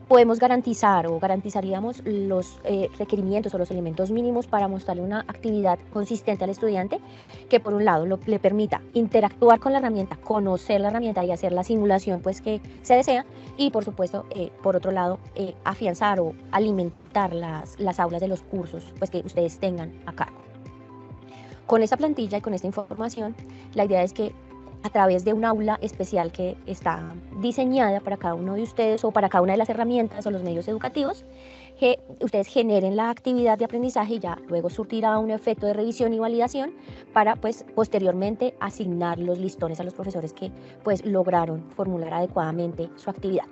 Speaker 4: podemos garantizar o garantizaríamos los requerimientos o los elementos mínimos para mostrarle una actividad consistente al estudiante que por un lado le permita interactuar con la herramienta, conocer la herramienta y hacer la simulación pues que se desea, y por supuesto por otro lado afianzar o alimentar las aulas de los cursos pues que ustedes tengan a cargo. Con esta plantilla y con esta información, la idea es que a través de un aula especial que está diseñada para cada uno de ustedes o para cada una de las herramientas o los medios educativos, que ustedes generen la actividad de aprendizaje y ya luego surtirá un efecto de revisión y validación para pues posteriormente asignar los listones a los profesores que pues lograron formular adecuadamente su actividad.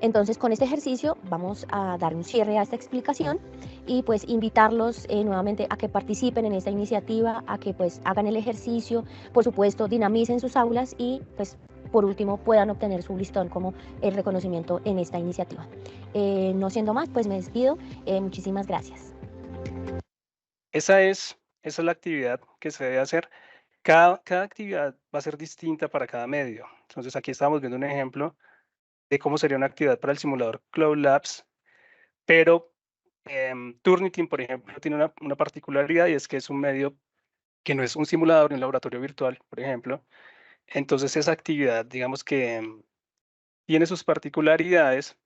Speaker 4: Entonces, con este ejercicio vamos a dar un cierre a esta explicación y pues invitarlos nuevamente a que participen en esta iniciativa, a que pues hagan el ejercicio, por supuesto dinamicen sus aulas y pues por último puedan obtener su listón como el reconocimiento en esta iniciativa. No siendo más, pues me despido. Muchísimas gracias.
Speaker 2: Esa es la actividad que se debe hacer. Cada actividad va a ser distinta para cada medio. Entonces aquí estamos viendo un ejemplo de cómo sería una actividad para el simulador Cloud Labs, pero Turnitin, por ejemplo, tiene una particularidad y es que es un medio que no es un simulador ni un laboratorio virtual, por ejemplo. Entonces esa actividad, digamos que tiene sus particularidades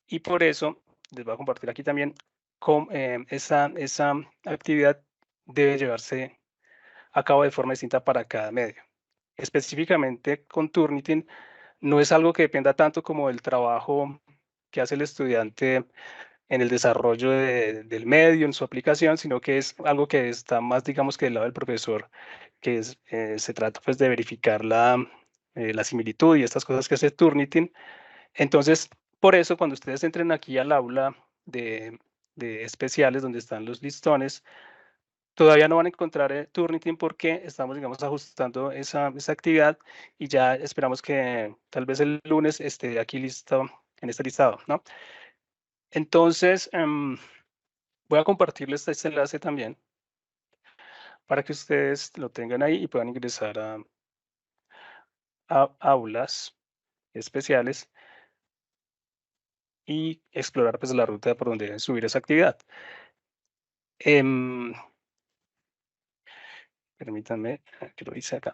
Speaker 2: y por eso les voy a compartir aquí también cómo esa actividad debe llevarse a cabo de forma distinta para cada medio. Específicamente con Turnitin, no es algo que dependa tanto como del trabajo que hace el estudiante en el desarrollo del medio, en su aplicación, sino que es algo que está más, digamos, que del lado del profesor, que es, se trata pues de verificar la similitud y estas cosas que hace Turnitin. Entonces, por eso, cuando ustedes entren aquí al aula de especiales, donde están los listones, todavía no van a encontrar Turnitin porque estamos, digamos, ajustando esa actividad y ya esperamos que tal vez el lunes esté aquí listo en este listado, ¿no? Entonces, voy a compartirles este enlace también para que ustedes lo tengan ahí y puedan ingresar a aulas especiales y explorar pues la ruta por donde deben subir esa actividad. Permítanme que lo hice acá.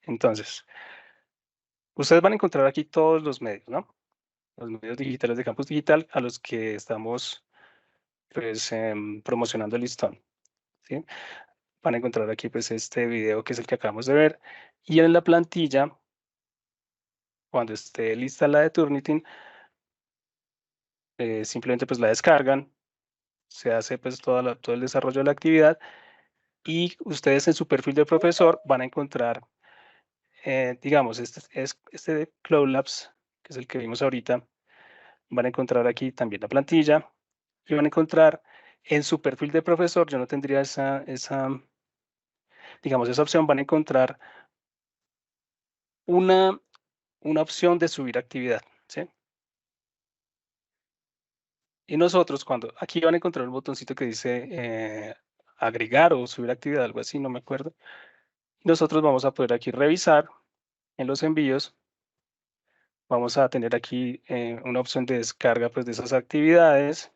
Speaker 2: Entonces, ustedes van a encontrar aquí todos los medios, ¿no? Los medios digitales de Campus Digital a los que estamos pues, promocionando el listón, ¿sí? Van a encontrar aquí pues este video que es el que acabamos de ver y en la plantilla, cuando esté lista la de Turnitin, simplemente pues la descargan, se hace pues todo el desarrollo de la actividad y ustedes en su perfil de profesor van a encontrar, digamos, este de Cloud Labs, que es el que vimos ahorita, van a encontrar aquí también la plantilla y van a encontrar en su perfil de profesor, yo no tendría digamos, esa opción, van a encontrar una opción de subir actividad, ¿sí? Y nosotros aquí van a encontrar un botoncito que dice agregar o subir actividad, algo así, no me acuerdo. Nosotros vamos a poder aquí revisar en los envíos. Vamos a tener aquí una opción de descarga pues, de esas actividades.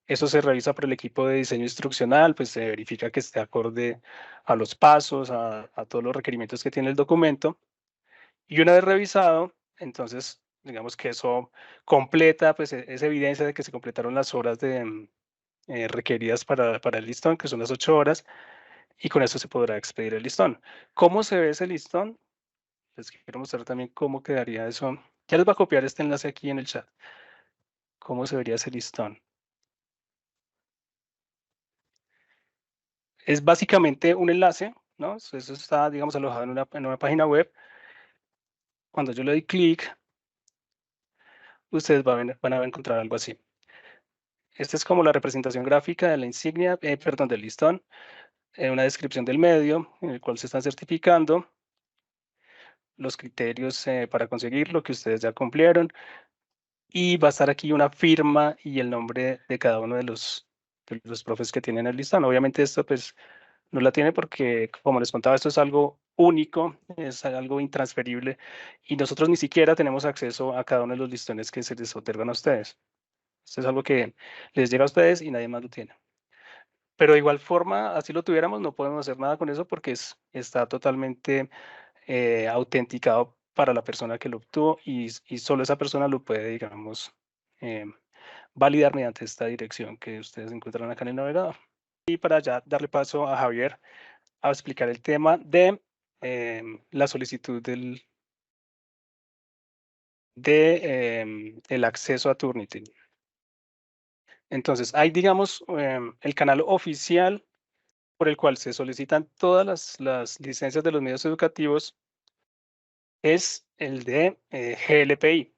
Speaker 2: Eso se revisa por el equipo de diseño instruccional, pues se verifica que esté acorde a los pasos, a todos los requerimientos que tiene el documento. Y una vez revisado, entonces, digamos que eso completa, pues es evidencia de que se completaron las horas requeridas para el listón, que son las 8 horas, y con eso se podrá expedir el listón. ¿Cómo se ve ese listón? Les quiero mostrar también cómo quedaría eso. Ya les voy a copiar este enlace aquí en el chat. ¿Cómo se vería ese listón? Es básicamente un enlace, ¿no? Eso está, digamos, alojado en una página web. Cuando yo le doy clic, ustedes van a encontrar algo así. Esta es como la representación gráfica de la insignia, perdón, del listón, una descripción del medio en el cual se están certificando, los criterios para conseguirlo que ustedes ya cumplieron, y va a estar aquí una firma y el nombre de cada uno de los profes que tienen el listón. Obviamente esto pues no la tiene porque, como les contaba, esto es algo único, es algo intransferible y nosotros ni siquiera tenemos acceso a cada uno de los listones que se les otorgan a ustedes. Esto es algo que les llega a ustedes y nadie más lo tiene. Pero de igual forma, así lo tuviéramos, no podemos hacer nada con eso porque está totalmente autenticado para la persona que lo obtuvo y solo esa persona lo puede, digamos, validar mediante esta dirección que ustedes encuentran acá en el navegador. Y para ya darle paso a Javier a explicar el tema de la solicitud el acceso a Turnitin. Entonces, hay, digamos, el canal oficial por el cual se solicitan todas las licencias de los medios educativos es el de GLPI.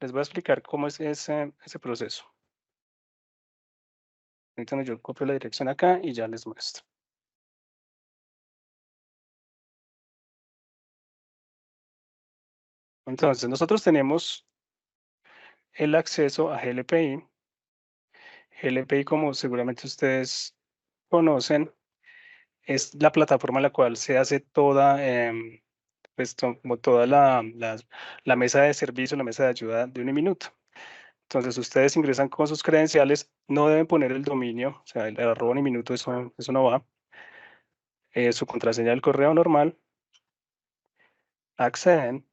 Speaker 2: Les voy a explicar cómo es ese proceso. Ahorita yo copio la dirección acá y ya les muestro. Entonces, nosotros tenemos el acceso a GLPI. GLPI, como seguramente ustedes conocen, es la plataforma en la cual se hace toda, pues, como toda la mesa de servicio, la mesa de ayuda de Uniminuto. Entonces, ustedes ingresan con sus credenciales, no deben poner el dominio, o sea, el arroba Uniminuto, eso no va. Su contraseña del correo normal, acceden.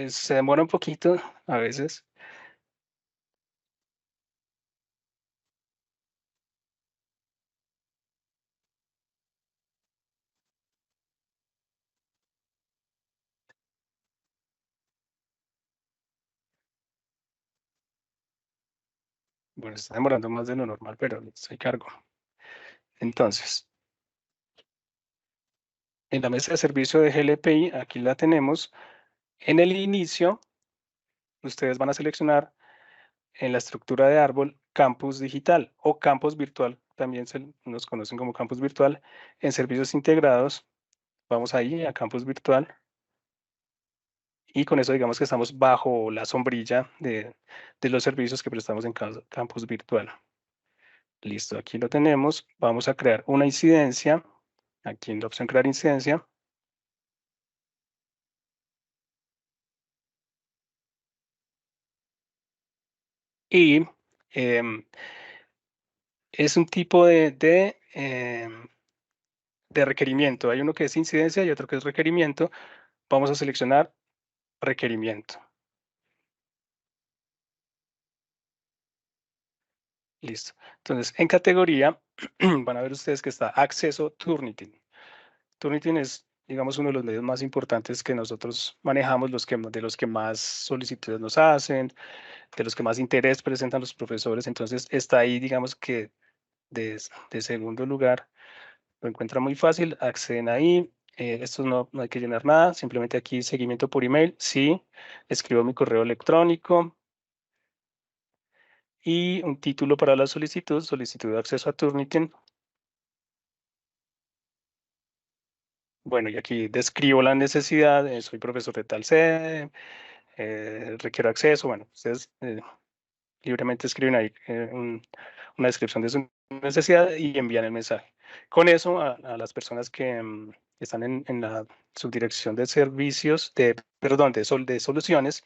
Speaker 2: Se demora un poquito a veces. Bueno, está demorando más de lo normal, pero estoy cargo. Entonces, en la mesa de servicio de GLPI, aquí la tenemos. En el inicio, ustedes van a seleccionar en la estructura de árbol campus digital o campus virtual. También nos conocen como campus virtual. En servicios integrados, vamos ahí a campus virtual. Y con eso digamos que estamos bajo la sombrilla de los servicios que prestamos en campus virtual. Listo, aquí lo tenemos. Vamos a crear una incidencia. Aquí en la opción crear incidencia. Y es un tipo de requerimiento. Hay uno que es incidencia y otro que es requerimiento. Vamos a seleccionar requerimiento. Listo. Entonces, en categoría, van a ver ustedes que está acceso Turnitin. Turnitin es, digamos, uno de los medios más importantes que nosotros manejamos, de los que más solicitudes nos hacen, de los que más interés presentan los profesores. Entonces, está ahí, digamos que de segundo lugar. Lo encuentra muy fácil, acceden ahí. Esto no hay que llenar nada, simplemente aquí seguimiento por email. Sí, escribo mi correo electrónico. Y un título para la solicitud de acceso a Turnitin. Bueno, y aquí describo la necesidad, soy profesor de tal sede, requiero acceso, bueno, ustedes libremente escriben ahí una descripción de su necesidad y envían el mensaje. Con eso a las personas que están en la subdirección de servicios, perdón, de soluciones,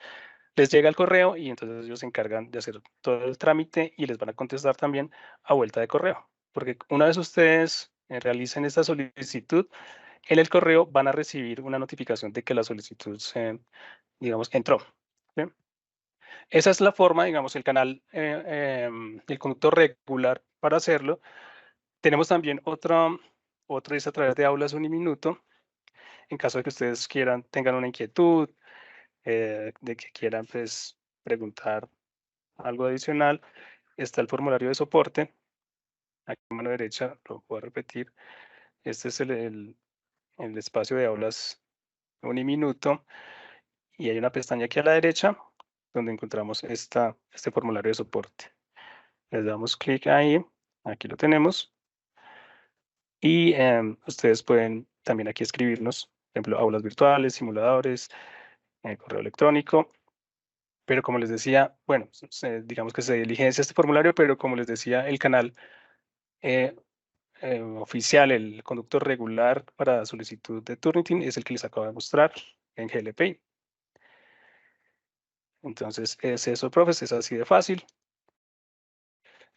Speaker 2: les llega el correo y entonces ellos se encargan de hacer todo el trámite y les van a contestar también a vuelta de correo. Porque una vez ustedes realicen esta solicitud, en el correo van a recibir una notificación de que la solicitud digamos, entró. ¿Sí? Esa es la forma, digamos, el canal, el conducto regular para hacerlo. Tenemos también otro es a través de aulas Uniminuto. En caso de que ustedes tengan una inquietud, de que quieran pues, preguntar algo adicional, está el formulario de soporte. Aquí a mano derecha, lo voy a repetir. Este es el espacio de aulas Uniminuto. Y hay una pestaña aquí a la derecha donde encontramos este formulario de soporte. Les damos clic ahí, aquí lo tenemos. Y ustedes pueden también aquí escribirnos, por ejemplo, aulas virtuales, simuladores, correo electrónico. Pero como les decía, bueno, digamos que se diligencia este formulario, pero como les decía, el canal oficial, el conducto regular para solicitud de Turnitin es el que les acabo de mostrar en GLP. Entonces, es eso, profes, es así de fácil.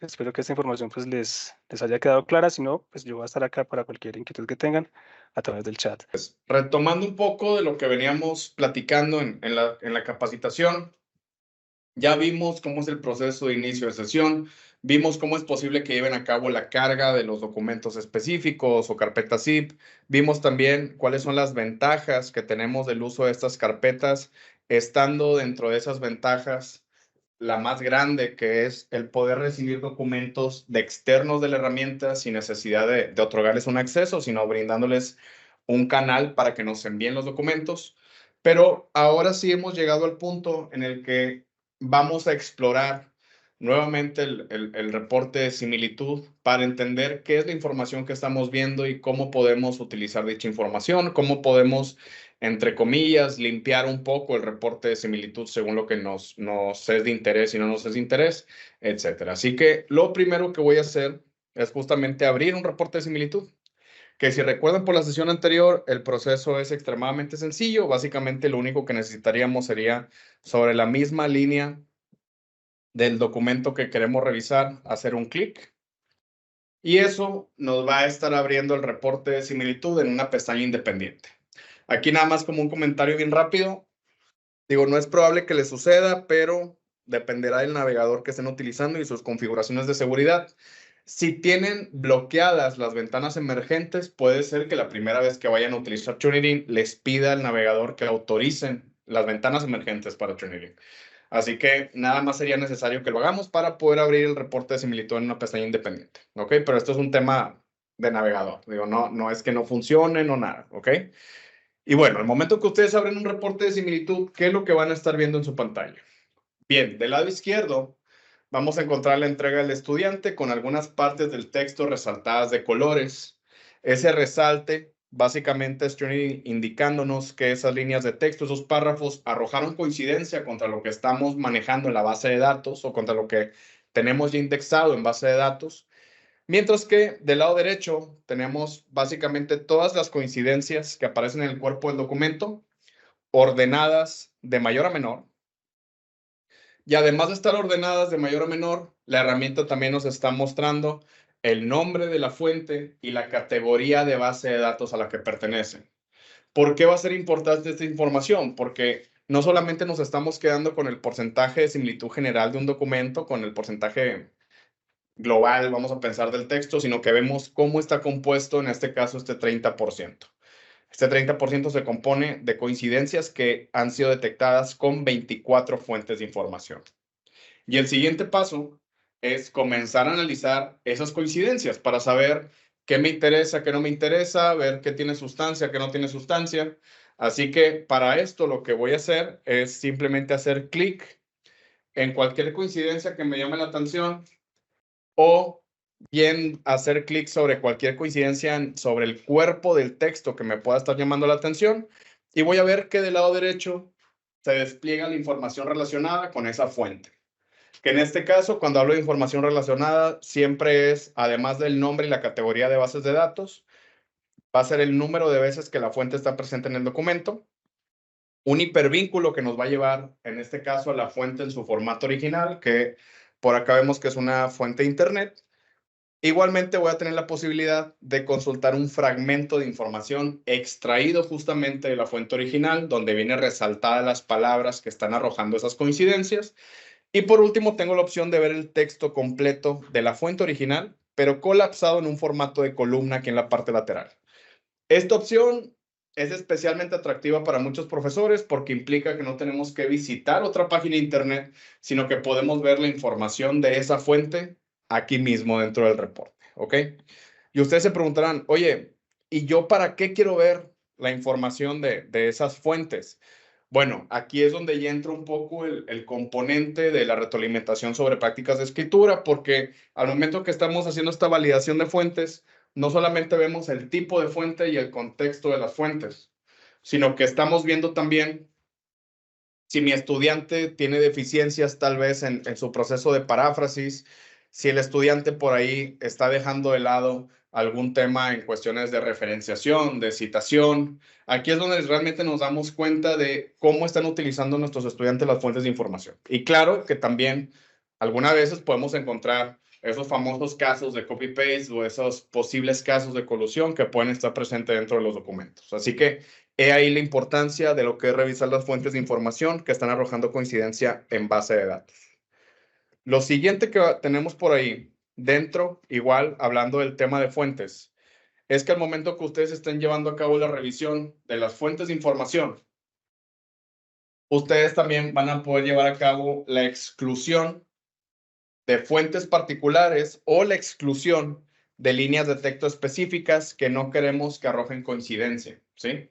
Speaker 2: Espero que esta información pues les haya quedado clara. Si no, pues yo voy a estar acá para cualquier inquietud que tengan a través del chat.
Speaker 1: Pues, retomando un poco de lo que veníamos platicando en la capacitación, ya vimos cómo es el proceso de inicio de sesión, vimos cómo es posible que lleven a cabo la carga de los documentos específicos o carpetas zip, vimos también cuáles son las ventajas que tenemos del uso de estas carpetas, estando dentro de esas ventajas la más grande, que es el poder recibir documentos de externos de la herramienta sin necesidad de otorgarles un acceso, sino brindándoles un canal para que nos envíen los documentos. Pero ahora sí hemos llegado al punto en el que vamos a explorar nuevamente el reporte de similitud para entender qué es la información que estamos viendo y cómo podemos utilizar dicha información, cómo podemos, entre comillas, limpiar un poco el reporte de similitud según lo que nos es de interés y no nos es de interés, etcétera. Así que lo primero que voy a hacer es justamente abrir un reporte de similitud, que si recuerdan por la sesión anterior, el proceso es extremadamente sencillo. Básicamente lo único que necesitaríamos sería sobre la misma línea del documento que queremos revisar, hacer un clic. Y eso nos va a estar abriendo el reporte de similitud en una pestaña independiente. Aquí nada más como un comentario bien rápido. Digo, no es probable que le suceda, pero dependerá del navegador que estén utilizando y sus configuraciones de seguridad. Si tienen bloqueadas las ventanas emergentes, puede ser que la primera vez que vayan a utilizar Turnitin les pida al navegador que autoricen las ventanas emergentes para Turnitin. Así que nada más sería necesario que lo hagamos para poder abrir el reporte de similitud en una pestaña independiente, ¿ok? Pero esto es un tema de navegador. Digo, no es que no funcione, no nada, ¿ok? Y bueno, el momento que ustedes abren un reporte de similitud, ¿qué es lo que van a estar viendo en su pantalla? Bien, del lado izquierdo vamos a encontrar la entrega del estudiante con algunas partes del texto resaltadas de colores. Ese resalte básicamente es indicándonos que esas líneas de texto, esos párrafos, arrojaron coincidencia contra lo que estamos manejando en la base de datos o contra lo que tenemos ya indexado en base de datos. Mientras que del lado derecho tenemos básicamente todas las coincidencias que aparecen en el cuerpo del documento, ordenadas de mayor a menor. Y además de estar ordenadas de mayor a menor, la herramienta también nos está mostrando el nombre de la fuente y la categoría de base de datos a la que pertenece. ¿Por qué va a ser importante esta información? Porque no solamente nos estamos quedando con el porcentaje de similitud general de un documento, con el porcentaje global, vamos a pensar, del texto, sino que vemos cómo está compuesto, en este caso, este 30%. Este 30% se compone de coincidencias que han sido detectadas con 24 fuentes de información. Y el siguiente paso es comenzar a analizar esas coincidencias para saber qué me interesa, qué no me interesa, ver qué tiene sustancia, qué no tiene sustancia. Así que para esto lo que voy a hacer es simplemente hacer clic en cualquier coincidencia que me llame la atención o bien hacer clic sobre cualquier coincidencia sobre el cuerpo del texto que me pueda estar llamando la atención y voy a ver que del lado derecho se despliega la información relacionada con esa fuente. Que en este caso, cuando hablo de información relacionada, siempre es, además del nombre y la categoría de bases de datos, va a ser el número de veces que la fuente está presente en el documento, un hipervínculo que nos va a llevar, en este caso, a la fuente en su formato original, que por acá vemos que es una fuente de Internet. Igualmente voy a tener la posibilidad de consultar un fragmento de información extraído justamente de la fuente original, donde viene resaltadas las palabras que están arrojando esas coincidencias. Y por último, tengo la opción de ver el texto completo de la fuente original, pero colapsado en un formato de columna aquí en la parte lateral. Esta opción es especialmente atractiva para muchos profesores porque implica que no tenemos que visitar otra página de internet, sino que podemos ver la información de esa fuente aquí mismo dentro del reporte, ¿ok? Y ustedes se preguntarán, oye, ¿y yo para qué quiero ver la información de esas fuentes? Bueno, aquí es donde ya entra un poco el componente de la retroalimentación sobre prácticas de escritura, porque al momento que estamos haciendo esta validación de fuentes, no solamente vemos el tipo de fuente y el contexto de las fuentes, sino que estamos viendo también si mi estudiante tiene deficiencias tal vez en su proceso de paráfrasis, si el estudiante por ahí está dejando de lado algún tema en cuestiones de referenciación, de citación. Aquí es donde realmente nos damos cuenta de cómo están utilizando nuestros estudiantes las fuentes de información. Y claro que también algunas veces podemos encontrar esos famosos casos de copy-paste o esos posibles casos de colusión que pueden estar presentes dentro de los documentos. Así que he ahí la importancia de lo que es revisar las fuentes de información que están arrojando coincidencia en base de datos. Lo siguiente que tenemos por ahí, dentro, igual, hablando del tema de fuentes, es que al momento que ustedes estén llevando a cabo la revisión de las fuentes de información, ustedes también van a poder llevar a cabo la exclusión de fuentes particulares o la exclusión de líneas de texto específicas que no queremos que arrojen coincidencia, ¿sí?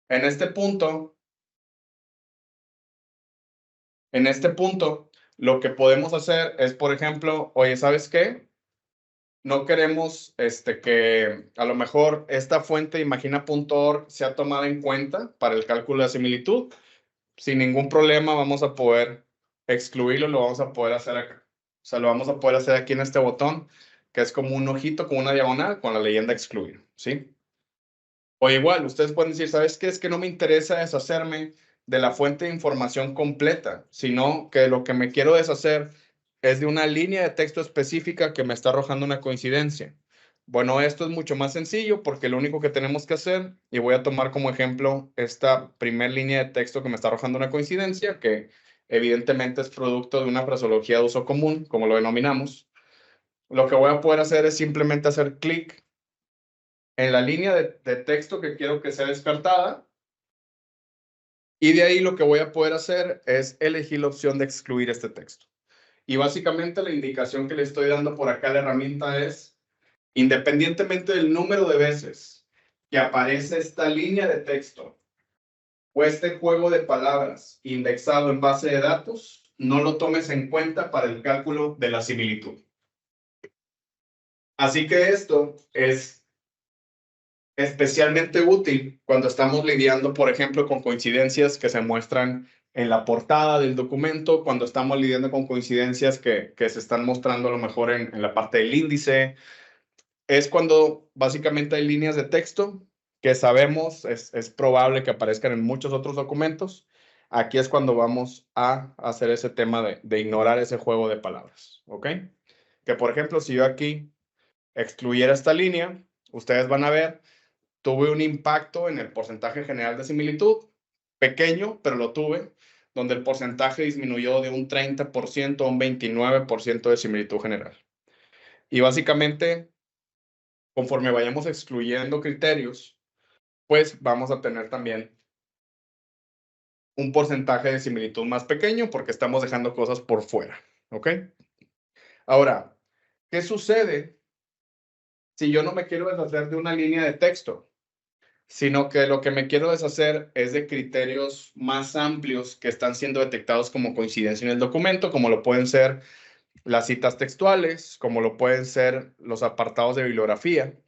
Speaker 1: En este punto, lo que podemos hacer es, por ejemplo, oye, ¿sabes qué? No queremos que a lo mejor esta fuente imagina.org sea tomada en cuenta para el cálculo de similitud. Sin ningún problema vamos a poder excluirlo, lo vamos a poder hacer acá. O sea, lo vamos a poder hacer aquí en este botón, que es como un ojito, como una diagonal, con la leyenda excluir, ¿sí? O igual, ustedes pueden decir, ¿sabes qué? Es que no me interesa deshacerme de la fuente de información completa, sino que lo que me quiero deshacer es de una línea de texto específica que me está arrojando una coincidencia. Bueno, esto es mucho más sencillo porque lo único que tenemos que hacer, y voy a tomar como ejemplo esta primera línea de texto que me está arrojando una coincidencia, que evidentemente es producto de una fraseología de uso común, como lo denominamos. Lo que voy a poder hacer es simplemente hacer clic en la línea de texto que quiero que sea descartada. Y de ahí lo que voy a poder hacer es elegir la opción de excluir este texto. Y básicamente la indicación que le estoy dando por acá a la herramienta es, independientemente del número de veces que aparece esta línea de texto o este juego de palabras indexado en base de datos, no lo tomes en cuenta para el cálculo de la similitud. Así que esto es especialmente útil cuando estamos lidiando, por ejemplo, con coincidencias que se muestran en la portada del documento, cuando estamos lidiando con coincidencias que se están mostrando a lo mejor en la parte del índice. Es cuando básicamente hay líneas de texto que sabemos es probable que aparezcan en muchos otros documentos. Aquí es cuando vamos a hacer ese tema de ignorar ese juego de palabras, ¿ok? Que por ejemplo, si yo aquí excluyera esta línea, ustedes van a ver tuve un impacto en el porcentaje general de similitud, pequeño, pero lo tuve, donde el porcentaje disminuyó de un 30% a un 29% de similitud general. Y básicamente, conforme vayamos excluyendo criterios, pues vamos a tener también un porcentaje de similitud más pequeño porque estamos dejando cosas por fuera, ¿ok? Ahora, ¿qué sucede si yo no me quiero deshacer de una línea de texto? Sino que lo que me quiero deshacer es de criterios más amplios que están siendo detectados como coincidencia en el documento, como lo pueden ser las citas textuales, como lo pueden ser los apartados de bibliografía,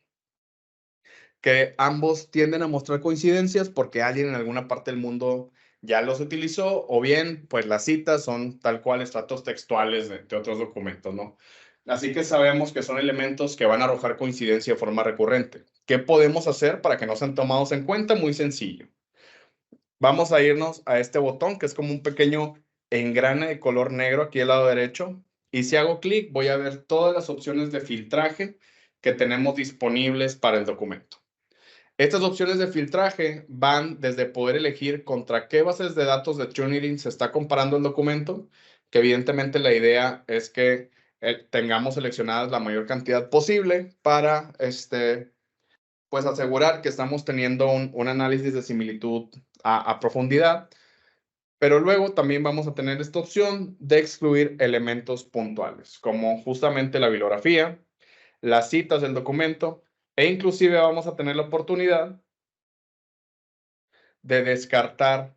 Speaker 1: que ambos tienden a mostrar coincidencias porque alguien en alguna parte del mundo ya los utilizó, o bien, pues las citas son tal cual estratos textuales de otros documentos, ¿no? Así que sabemos que son elementos que van a arrojar coincidencia de forma recurrente. ¿Qué podemos hacer para que no sean tomados en cuenta? Muy sencillo. Vamos a irnos a este botón, que es como un pequeño engrane de color negro aquí al lado derecho. Y si hago clic, voy a ver todas las opciones de filtraje que tenemos disponibles para el documento. Estas opciones de filtraje van desde poder elegir contra qué bases de datos de Turnitin se está comparando el documento, que evidentemente la idea es que tengamos seleccionadas la mayor cantidad posible para pues asegurar que estamos teniendo un análisis de similitud a profundidad. Pero luego también vamos a tener esta opción de excluir elementos puntuales, como justamente la bibliografía, las citas del documento, e inclusive vamos a tener la oportunidad de descartar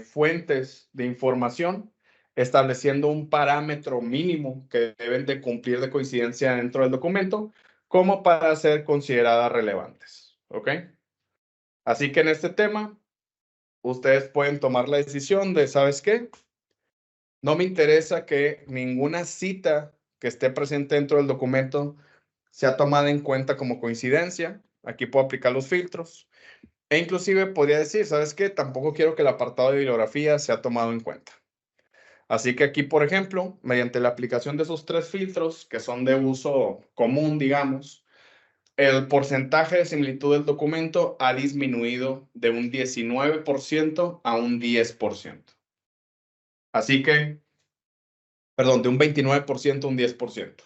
Speaker 1: fuentes de información, estableciendo un parámetro mínimo que deben de cumplir de coincidencia dentro del documento, como para ser consideradas relevantes. ¿Ok? Así que en este tema, ustedes pueden tomar la decisión de, ¿sabes qué? No me interesa que ninguna cita que esté presente dentro del documento sea tomada en cuenta como coincidencia. Aquí puedo aplicar los filtros. E inclusive podría decir, ¿sabes qué? Tampoco quiero que el apartado de bibliografía sea tomado en cuenta. Así que aquí, por ejemplo, mediante la aplicación de esos tres filtros, que son de uso común, digamos, el porcentaje de similitud del documento ha disminuido de un 19% a un 10%. Así que, perdón, de un 29% a un 10%.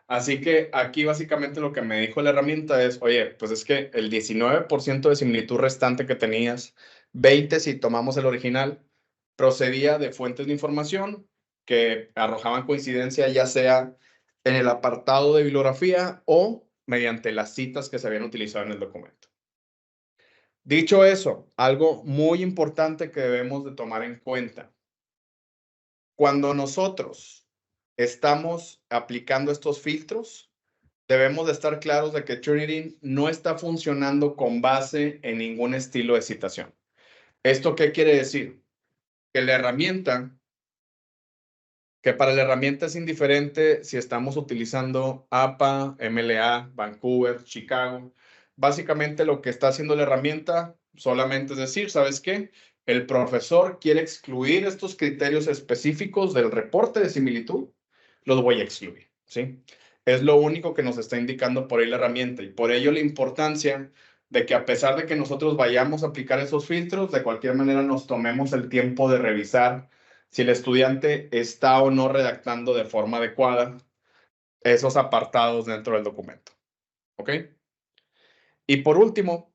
Speaker 1: Así que aquí básicamente lo que me dijo la herramienta es, oye, pues es que el 19% de similitud restante que tenías, 20 si tomamos el original, procedía de fuentes de información que arrojaban coincidencia ya sea en el apartado de bibliografía o mediante las citas que se habían utilizado en el documento. Dicho eso, algo muy importante que debemos de tomar en cuenta. Cuando nosotros estamos aplicando estos filtros, debemos de estar claros de que Turnitin no está funcionando con base en ningún estilo de citación. ¿Esto qué quiere decir? Que la herramienta, que para la herramienta es indiferente si estamos utilizando APA, MLA, Vancouver, Chicago. Básicamente lo que está haciendo la herramienta solamente es decir, ¿sabes qué? El profesor quiere excluir estos criterios específicos del reporte de similitud, los voy a excluir, ¿sí? Es lo único que nos está indicando por ahí la herramienta y por ello la importancia de que a pesar de que nosotros vayamos a aplicar esos filtros, de cualquier manera nos tomemos el tiempo de revisar si el estudiante está o no redactando de forma adecuada esos apartados dentro del documento. ¿Ok? Y por último,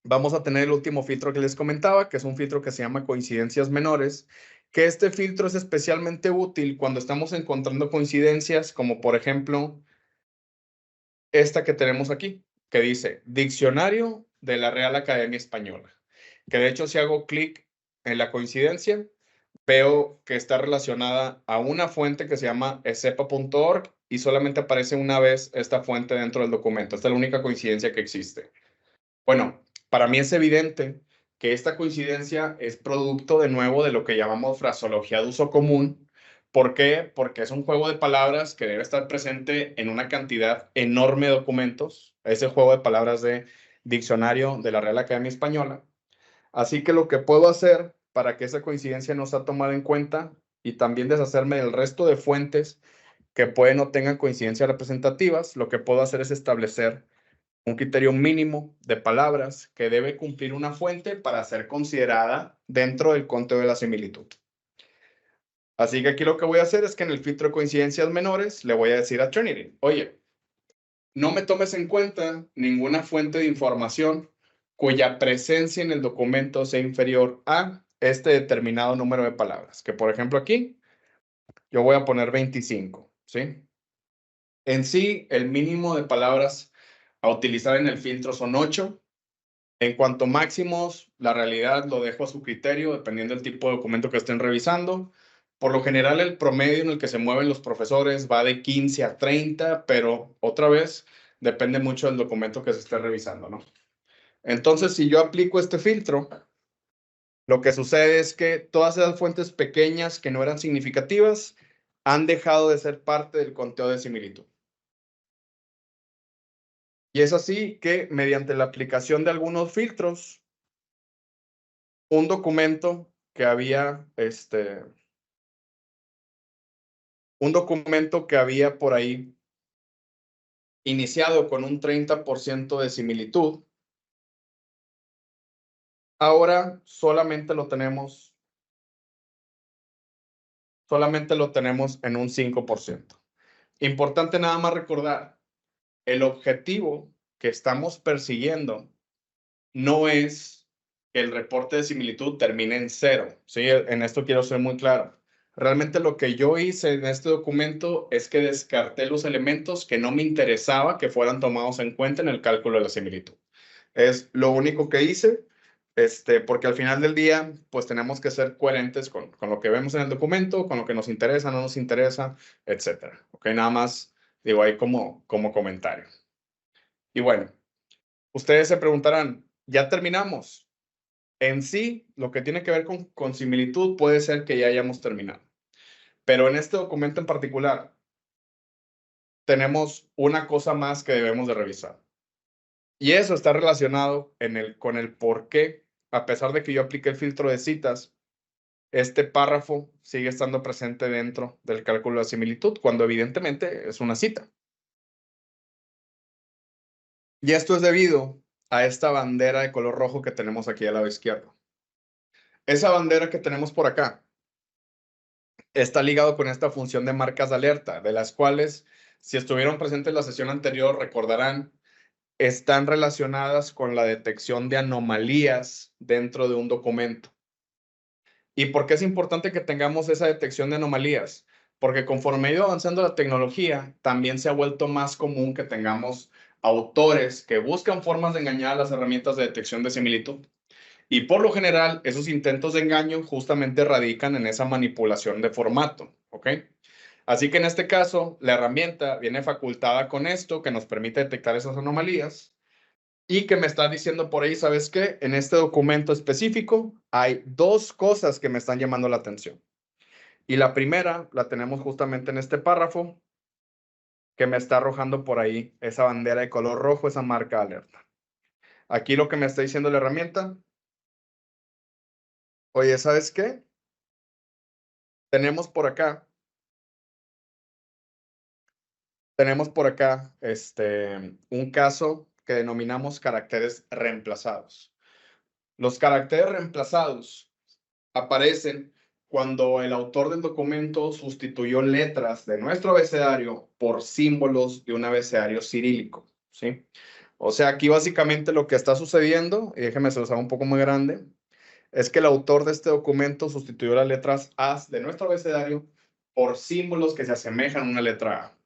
Speaker 1: vamos a tener el último filtro que les comentaba, que es un filtro que se llama coincidencias menores, que este filtro es especialmente útil cuando estamos encontrando coincidencias como por ejemplo esta que tenemos aquí, que dice Diccionario de la Real Academia Española, que de hecho si hago clic en la coincidencia, veo que está relacionada a una fuente que se llama esepa.org y solamente aparece una vez esta fuente dentro del documento. Esta es la única coincidencia que existe. Bueno, para mí es evidente que esta coincidencia es producto de nuevo de lo que llamamos fraseología de uso común. ¿Por qué? Porque es un juego de palabras que debe estar presente en una cantidad enorme de documentos. Ese juego de palabras de diccionario de la Real Academia Española. Así que lo que puedo hacer para que esa coincidencia no sea tomada en cuenta y también deshacerme del resto de fuentes que pueden o tengan coincidencias representativas, lo que puedo hacer es establecer un criterio mínimo de palabras que debe cumplir una fuente para ser considerada dentro del conteo de la similitud. Así que aquí lo que voy a hacer es que en el filtro de coincidencias menores le voy a decir a Turnitin, oye, no me tomes en cuenta ninguna fuente de información cuya presencia en el documento sea inferior a este determinado número de palabras, que por ejemplo aquí yo voy a poner 25, ¿sí? En sí, el mínimo de palabras a utilizar en el filtro son 8. En cuanto máximos, la realidad lo dejo a su criterio, dependiendo del tipo de documento que estén revisando. Por lo general, el promedio en el que se mueven los profesores va de 15 a 30, pero otra vez depende mucho del documento que se esté revisando, ¿no? Entonces, si yo aplico este filtro, lo que sucede es que todas esas fuentes pequeñas que no eran significativas han dejado de ser parte del conteo de similitud. Y es así que, mediante la aplicación de algunos filtros, un documento que había, por ahí iniciado con un 30% de similitud, ahora solamente lo tenemos en un 5%. Importante nada más recordar, el objetivo que estamos persiguiendo no es que el reporte de similitud termine en 0, ¿sí? En esto quiero ser muy claro. Realmente lo que yo hice en este documento es que descarté los elementos que no me interesaba que fueran tomados en cuenta en el cálculo de la similitud. Es lo único que hice, porque al final del día, pues tenemos que ser coherentes con lo que vemos en el documento, con lo que nos interesa, no nos interesa, etcétera. Ok, nada más digo ahí como comentario. Y bueno, ustedes se preguntarán, ¿ya terminamos? En sí, lo que tiene que ver con similitud puede ser que ya hayamos terminado. Pero en este documento en particular, tenemos una cosa más que debemos de revisar. Y eso está relacionado con el por qué, a pesar de que yo aplique el filtro de citas, este párrafo sigue estando presente dentro del cálculo de similitud, cuando evidentemente es una cita. Y esto es debido a esta bandera de color rojo que tenemos aquí al lado izquierdo. Esa bandera que tenemos por acá está ligado con esta función de marcas de alerta, de las cuales, si estuvieron presentes en la sesión anterior, recordarán, están relacionadas con la detección de anomalías dentro de un documento. ¿Y por qué es importante que tengamos esa detección de anomalías? Porque conforme ha ido avanzando la tecnología, también se ha vuelto más común que tengamos autores que buscan formas de engañar a las herramientas de detección de similitud. Y por lo general, esos intentos de engaño justamente radican en esa manipulación de formato, ¿ok? Así que en este caso, la herramienta viene facultada con esto que nos permite detectar esas anomalías y que me está diciendo por ahí, ¿sabes qué? En este documento específico hay dos cosas que me están llamando la atención. Y la primera la tenemos justamente en este párrafo que me está arrojando por ahí esa bandera de color rojo, esa marca de alerta. Aquí lo que me está diciendo la herramienta, oye, ¿sabes qué? Tenemos por acá un caso que denominamos caracteres reemplazados. Los caracteres reemplazados aparecen cuando el autor del documento sustituyó letras de nuestro abecedario por símbolos de un abecedario cirílico, ¿sí? O sea, aquí básicamente lo que está sucediendo, y déjenme se los hago un poco muy grande, es que el autor de este documento sustituyó las letras A de nuestro abecedario por símbolos que se asemejan a una letra A.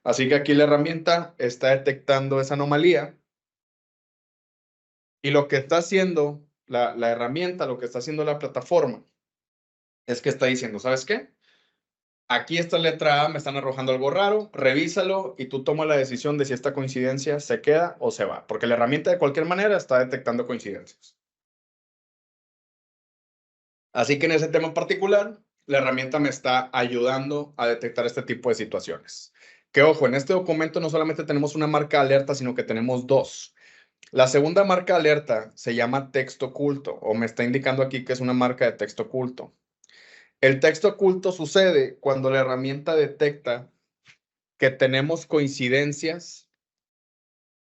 Speaker 1: Así que aquí la herramienta está detectando esa anomalía y lo que está haciendo la herramienta, lo que está haciendo la plataforma, es que está diciendo, ¿sabes qué? Aquí esta letra A me están arrojando algo raro, revísalo y tú tomas la decisión de si esta coincidencia se queda o se va, porque la herramienta de cualquier manera está detectando coincidencias. Así que en ese tema en particular, la herramienta me está ayudando a detectar este tipo de situaciones. Que ojo, en este documento no solamente tenemos una marca de alerta, sino que tenemos dos. La segunda marca de alerta se llama texto oculto, o me está indicando aquí que es una marca de texto oculto. El texto oculto sucede cuando la herramienta detecta que tenemos coincidencias,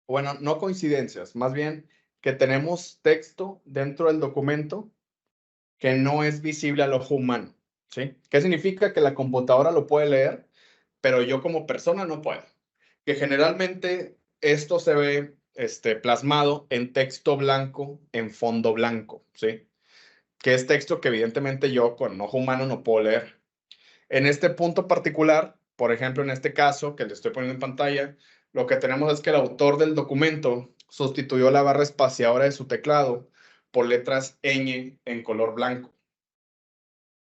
Speaker 1: bueno, no coincidencias, más bien que tenemos texto dentro del documento que no es visible al ojo humano, ¿sí? ¿Qué significa? Que la computadora lo puede leer, pero yo como persona no puedo. Que generalmente esto se ve plasmado en texto blanco, en fondo blanco, ¿sí? Que es texto que evidentemente yo con ojo humano no puedo leer. En este punto particular, por ejemplo, en este caso que le estoy poniendo en pantalla, lo que tenemos es que el autor del documento sustituyó la barra espaciadora de su teclado por letras ñ en color blanco.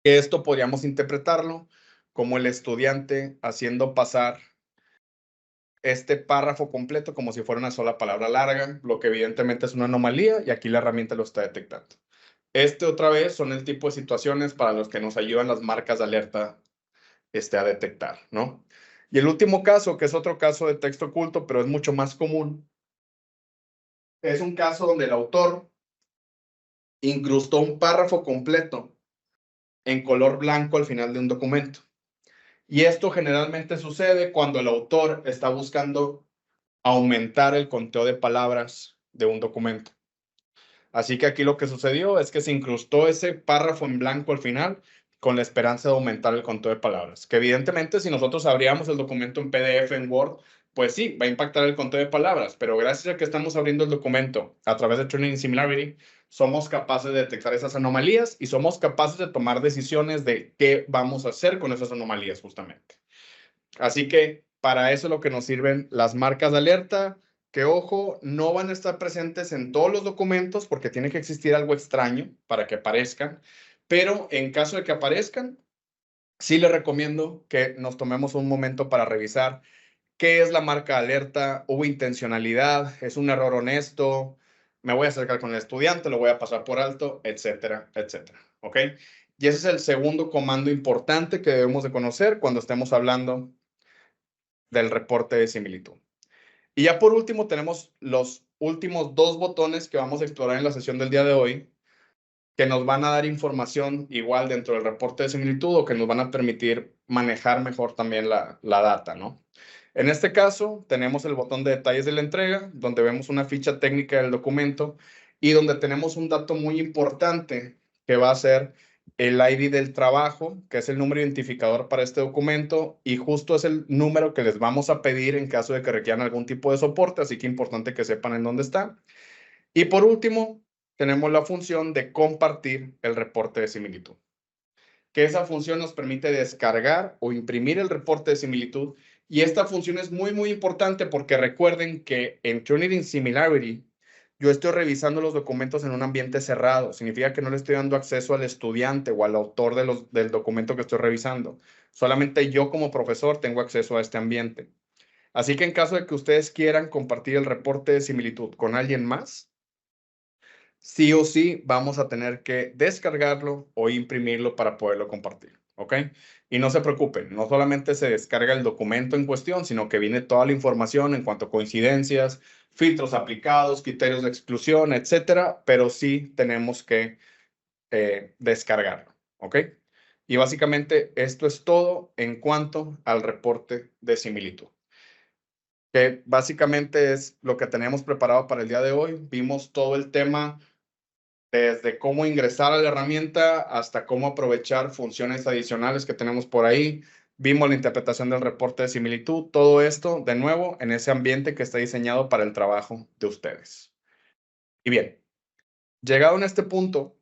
Speaker 1: Esto podríamos interpretarlo como el estudiante haciendo pasar este párrafo completo como si fuera una sola palabra larga, lo que evidentemente es una anomalía y aquí la herramienta lo está detectando. Otra vez son el tipo de situaciones para los que nos ayudan las marcas de alerta a detectar, ¿no? Y el último caso, que es otro caso de texto oculto, pero es mucho más común, es un caso donde el autor incrustó un párrafo completo en color blanco al final de un documento. Y esto generalmente sucede cuando el autor está buscando aumentar el conteo de palabras de un documento. Así que aquí lo que sucedió es que se incrustó ese párrafo en blanco al final con la esperanza de aumentar el conteo de palabras. Que evidentemente si nosotros abríamos el documento en PDF, en Word, pues sí, va a impactar el conteo de palabras, pero gracias a que estamos abriendo el documento a través de Turnitin Similarity, somos capaces de detectar esas anomalías y somos capaces de tomar decisiones de qué vamos a hacer con esas anomalías justamente. Así que para eso es lo que nos sirven las marcas de alerta, que ojo, no van a estar presentes en todos los documentos porque tiene que existir algo extraño para que aparezcan, pero en caso de que aparezcan, sí les recomiendo que nos tomemos un momento para revisar qué es la marca de alerta, hubo intencionalidad, es un error honesto, me voy a acercar con el estudiante, lo voy a pasar por alto, etcétera, etcétera, ¿ok? Y ese es el segundo comando importante que debemos de conocer cuando estemos hablando del reporte de similitud. Y ya por último tenemos los últimos dos botones que vamos a explorar en la sesión del día de hoy, que nos van a dar información igual dentro del reporte de similitud o que nos van a permitir manejar mejor también la data, ¿no? En este caso, tenemos el botón de detalles de la entrega, donde vemos una ficha técnica del documento y donde tenemos un dato muy importante que va a ser el ID del trabajo, que es el número identificador para este documento y justo es el número que les vamos a pedir en caso de que requieran algún tipo de soporte, así que importante que sepan en dónde está. Y por último, tenemos la función de compartir el reporte de similitud, que esa función nos permite descargar o imprimir el reporte de similitud. Y esta función es muy, muy importante porque recuerden que en Turnitin Similarity yo estoy revisando los documentos en un ambiente cerrado. Significa que no le estoy dando acceso al estudiante o al autor del documento que estoy revisando. Solamente yo como profesor tengo acceso a este ambiente. Así que en caso de que ustedes quieran compartir el reporte de similitud con alguien más, sí o sí vamos a tener que descargarlo o imprimirlo para poderlo compartir, ¿ok? Y no se preocupen, no solamente se descarga el documento en cuestión, sino que viene toda la información en cuanto a coincidencias, filtros aplicados, criterios de exclusión, etcétera, pero sí tenemos que descargarlo, ¿ok? Y básicamente esto es todo en cuanto al reporte de similitud, que básicamente es lo que tenemos preparado para el día de hoy. Vimos todo el tema desde cómo ingresar a la herramienta hasta cómo aprovechar funciones adicionales que tenemos por ahí. Vimos la interpretación del reporte de similitud, todo esto de nuevo en ese ambiente que está diseñado para el trabajo de ustedes. Y bien, llegado a este punto,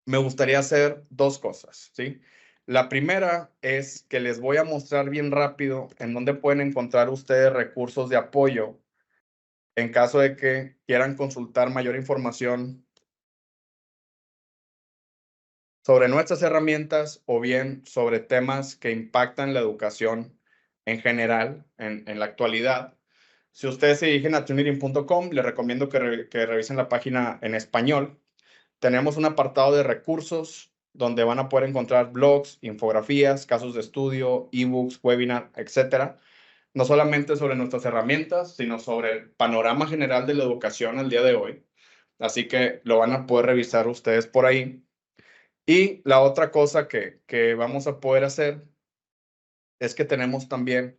Speaker 1: me gustaría hacer dos cosas, ¿sí? La primera es que les voy a mostrar bien rápido en dónde pueden encontrar ustedes recursos de apoyo en caso de que quieran consultar mayor información sobre nuestras herramientas o bien sobre temas que impactan la educación en general en la actualidad. Si ustedes se dirigen a turnitin.com, les recomiendo que revisen la página en español. Tenemos un apartado de recursos donde van a poder encontrar blogs, infografías, casos de estudio, ebooks, webinar, etcétera. No solamente sobre nuestras herramientas, sino sobre el panorama general de la educación al día de hoy. Así que lo van a poder revisar ustedes por ahí. Y la otra cosa que vamos a poder hacer es que tenemos también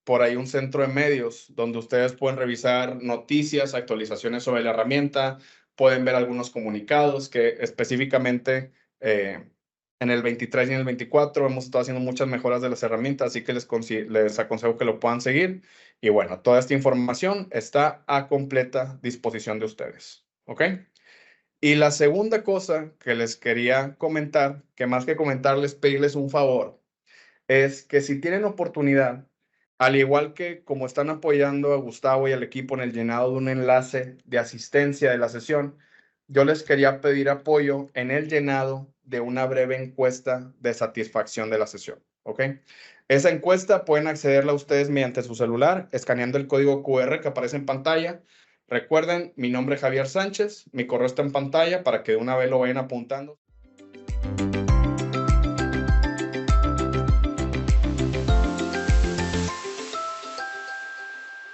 Speaker 1: por ahí un centro de medios donde ustedes pueden revisar noticias, actualizaciones sobre la herramienta, pueden ver algunos comunicados que específicamente en el 23 y en el 24 hemos estado haciendo muchas mejoras de las herramientas, así que les aconsejo que lo puedan seguir. Y bueno, toda esta información está a completa disposición de ustedes, ¿ok? Y la segunda cosa que les quería comentar, que más que comentarles, pedirles un favor, es que si tienen oportunidad, al igual que como están apoyando a Gustavo y al equipo en el llenado de un enlace de asistencia de la sesión, yo les quería pedir apoyo en el llenado de una breve encuesta de satisfacción de la sesión, ¿ok? Esa encuesta pueden accederla ustedes mediante su celular, escaneando el código QR que aparece en pantalla. Recuerden, mi nombre es Javier Sánchez, mi correo está en pantalla para que de una vez lo vayan apuntando.